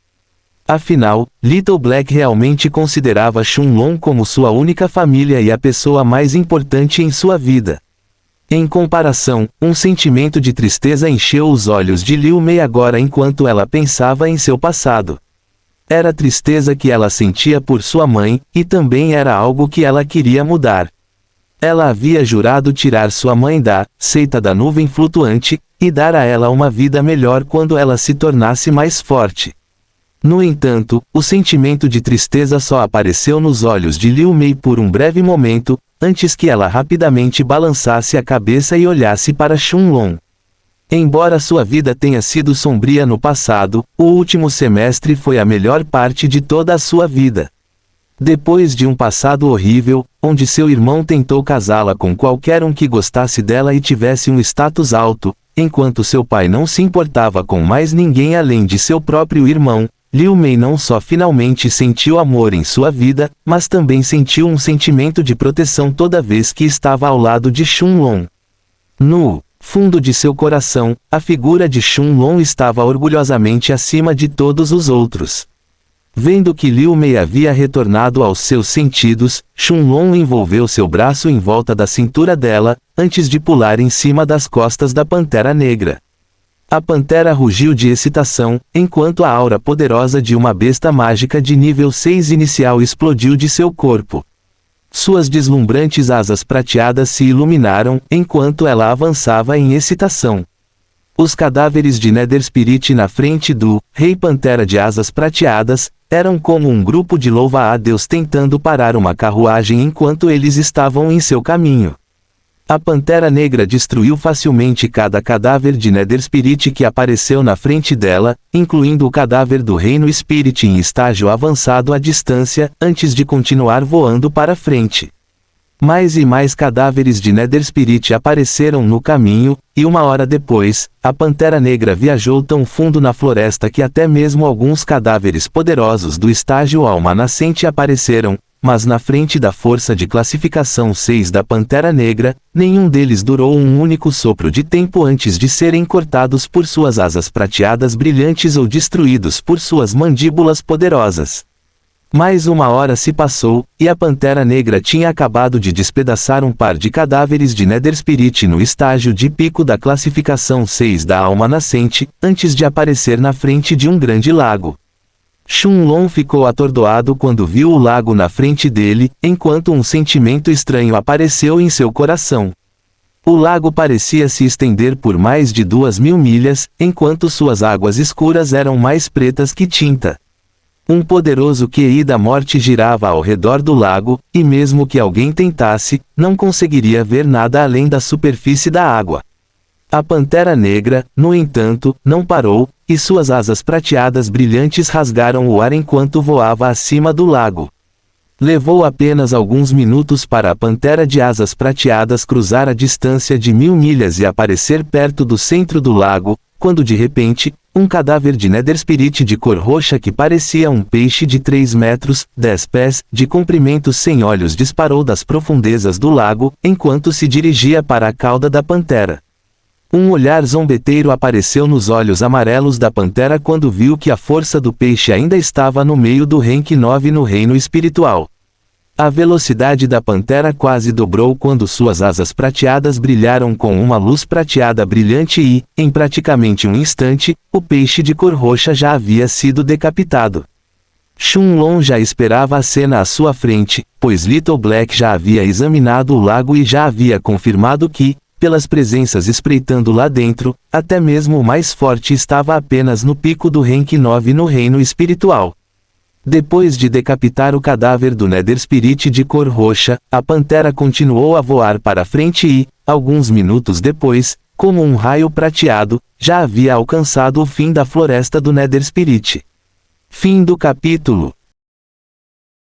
Afinal, Little Black realmente considerava Shunlong como sua única família e a pessoa mais importante em sua vida. Em comparação, um sentimento de tristeza encheu os olhos de Liu Mei agora enquanto ela pensava em seu passado. Era tristeza que ela sentia por sua mãe, e também era algo que ela queria mudar. Ela havia jurado tirar sua mãe da seita da nuvem flutuante, e dar a ela uma vida melhor quando ela se tornasse mais forte. No entanto, o sentimento de tristeza só apareceu nos olhos de Liu Mei por um breve momento, antes que ela rapidamente balançasse a cabeça e olhasse para Shunlong. Embora sua vida tenha sido sombria no passado, o último semestre foi a melhor parte de toda a sua vida. Depois de um passado horrível, onde seu irmão tentou casá-la com qualquer um que gostasse dela e tivesse um status alto, enquanto seu pai não se importava com mais ninguém além de seu próprio irmão, Liu Mei não só finalmente sentiu amor em sua vida, mas também sentiu um sentimento de proteção toda vez que estava ao lado de Shunlong. No fundo de seu coração, a figura de Shunlong estava orgulhosamente acima de todos os outros. Vendo que Liu Mei havia retornado aos seus sentidos, Shunlong envolveu seu braço em volta da cintura dela, antes de pular em cima das costas da Pantera Negra. A Pantera rugiu de excitação, enquanto a aura poderosa de uma besta mágica de nível 6 inicial explodiu de seu corpo. Suas deslumbrantes asas prateadas se iluminaram, enquanto ela avançava em excitação. Os cadáveres de Nether Spirit na frente do Rei Pantera de Asas Prateadas eram como um grupo de louva-a-Deus tentando parar uma carruagem enquanto eles estavam em seu caminho. A Pantera Negra destruiu facilmente cada cadáver de Nether Spirit que apareceu na frente dela, incluindo o cadáver do Reino Spirit em estágio avançado à distância, antes de continuar voando para frente. Mais e mais cadáveres de Nether Spirit apareceram no caminho, e uma hora depois, a Pantera Negra viajou tão fundo na floresta que até mesmo alguns cadáveres poderosos do estágio Alma Nascente apareceram, mas na frente da força de classificação 6 da Pantera Negra, nenhum deles durou um único sopro de tempo antes de serem cortados por suas asas prateadas brilhantes ou destruídos por suas mandíbulas poderosas. Mais uma hora se passou, e a Pantera Negra tinha acabado de despedaçar um par de cadáveres de Nether Spirit no estágio de pico da classificação 6 da Alma Nascente, antes de aparecer na frente de um grande lago. Shunlong ficou atordoado quando viu o lago na frente dele, enquanto um sentimento estranho apareceu em seu coração. O lago parecia se estender por mais de 2.000 milhas, enquanto suas águas escuras eram mais pretas que tinta. Um poderoso QI da morte girava ao redor do lago, e mesmo que alguém tentasse, não conseguiria ver nada além da superfície da água. A Pantera Negra, no entanto, não parou, e suas asas prateadas brilhantes rasgaram o ar enquanto voava acima do lago. Levou apenas alguns minutos para a Pantera de Asas Prateadas cruzar a distância de 1.000 milhas e aparecer perto do centro do lago, quando de repente, um cadáver de Nether Spirit de cor roxa que parecia um peixe de 3 metros, 10 pés, de comprimento sem olhos disparou das profundezas do lago, enquanto se dirigia para a cauda da Pantera. Um olhar zombeteiro apareceu nos olhos amarelos da Pantera quando viu que a força do peixe ainda estava no meio do Rank 9 no reino espiritual. A velocidade da Pantera quase dobrou quando suas asas prateadas brilharam com uma luz prateada brilhante e, em praticamente um instante, o peixe de cor roxa já havia sido decapitado. Shunlong já esperava a cena à sua frente, pois Little Black já havia examinado o lago e já havia confirmado que, pelas presenças espreitando lá dentro, até mesmo o mais forte estava apenas no pico do Rank 9 no reino espiritual. Depois de decapitar o cadáver do Nether Spirit de cor roxa, a Pantera continuou a voar para frente e, alguns minutos depois, como um raio prateado, já havia alcançado o fim da floresta do Nether Spirit. Fim do capítulo.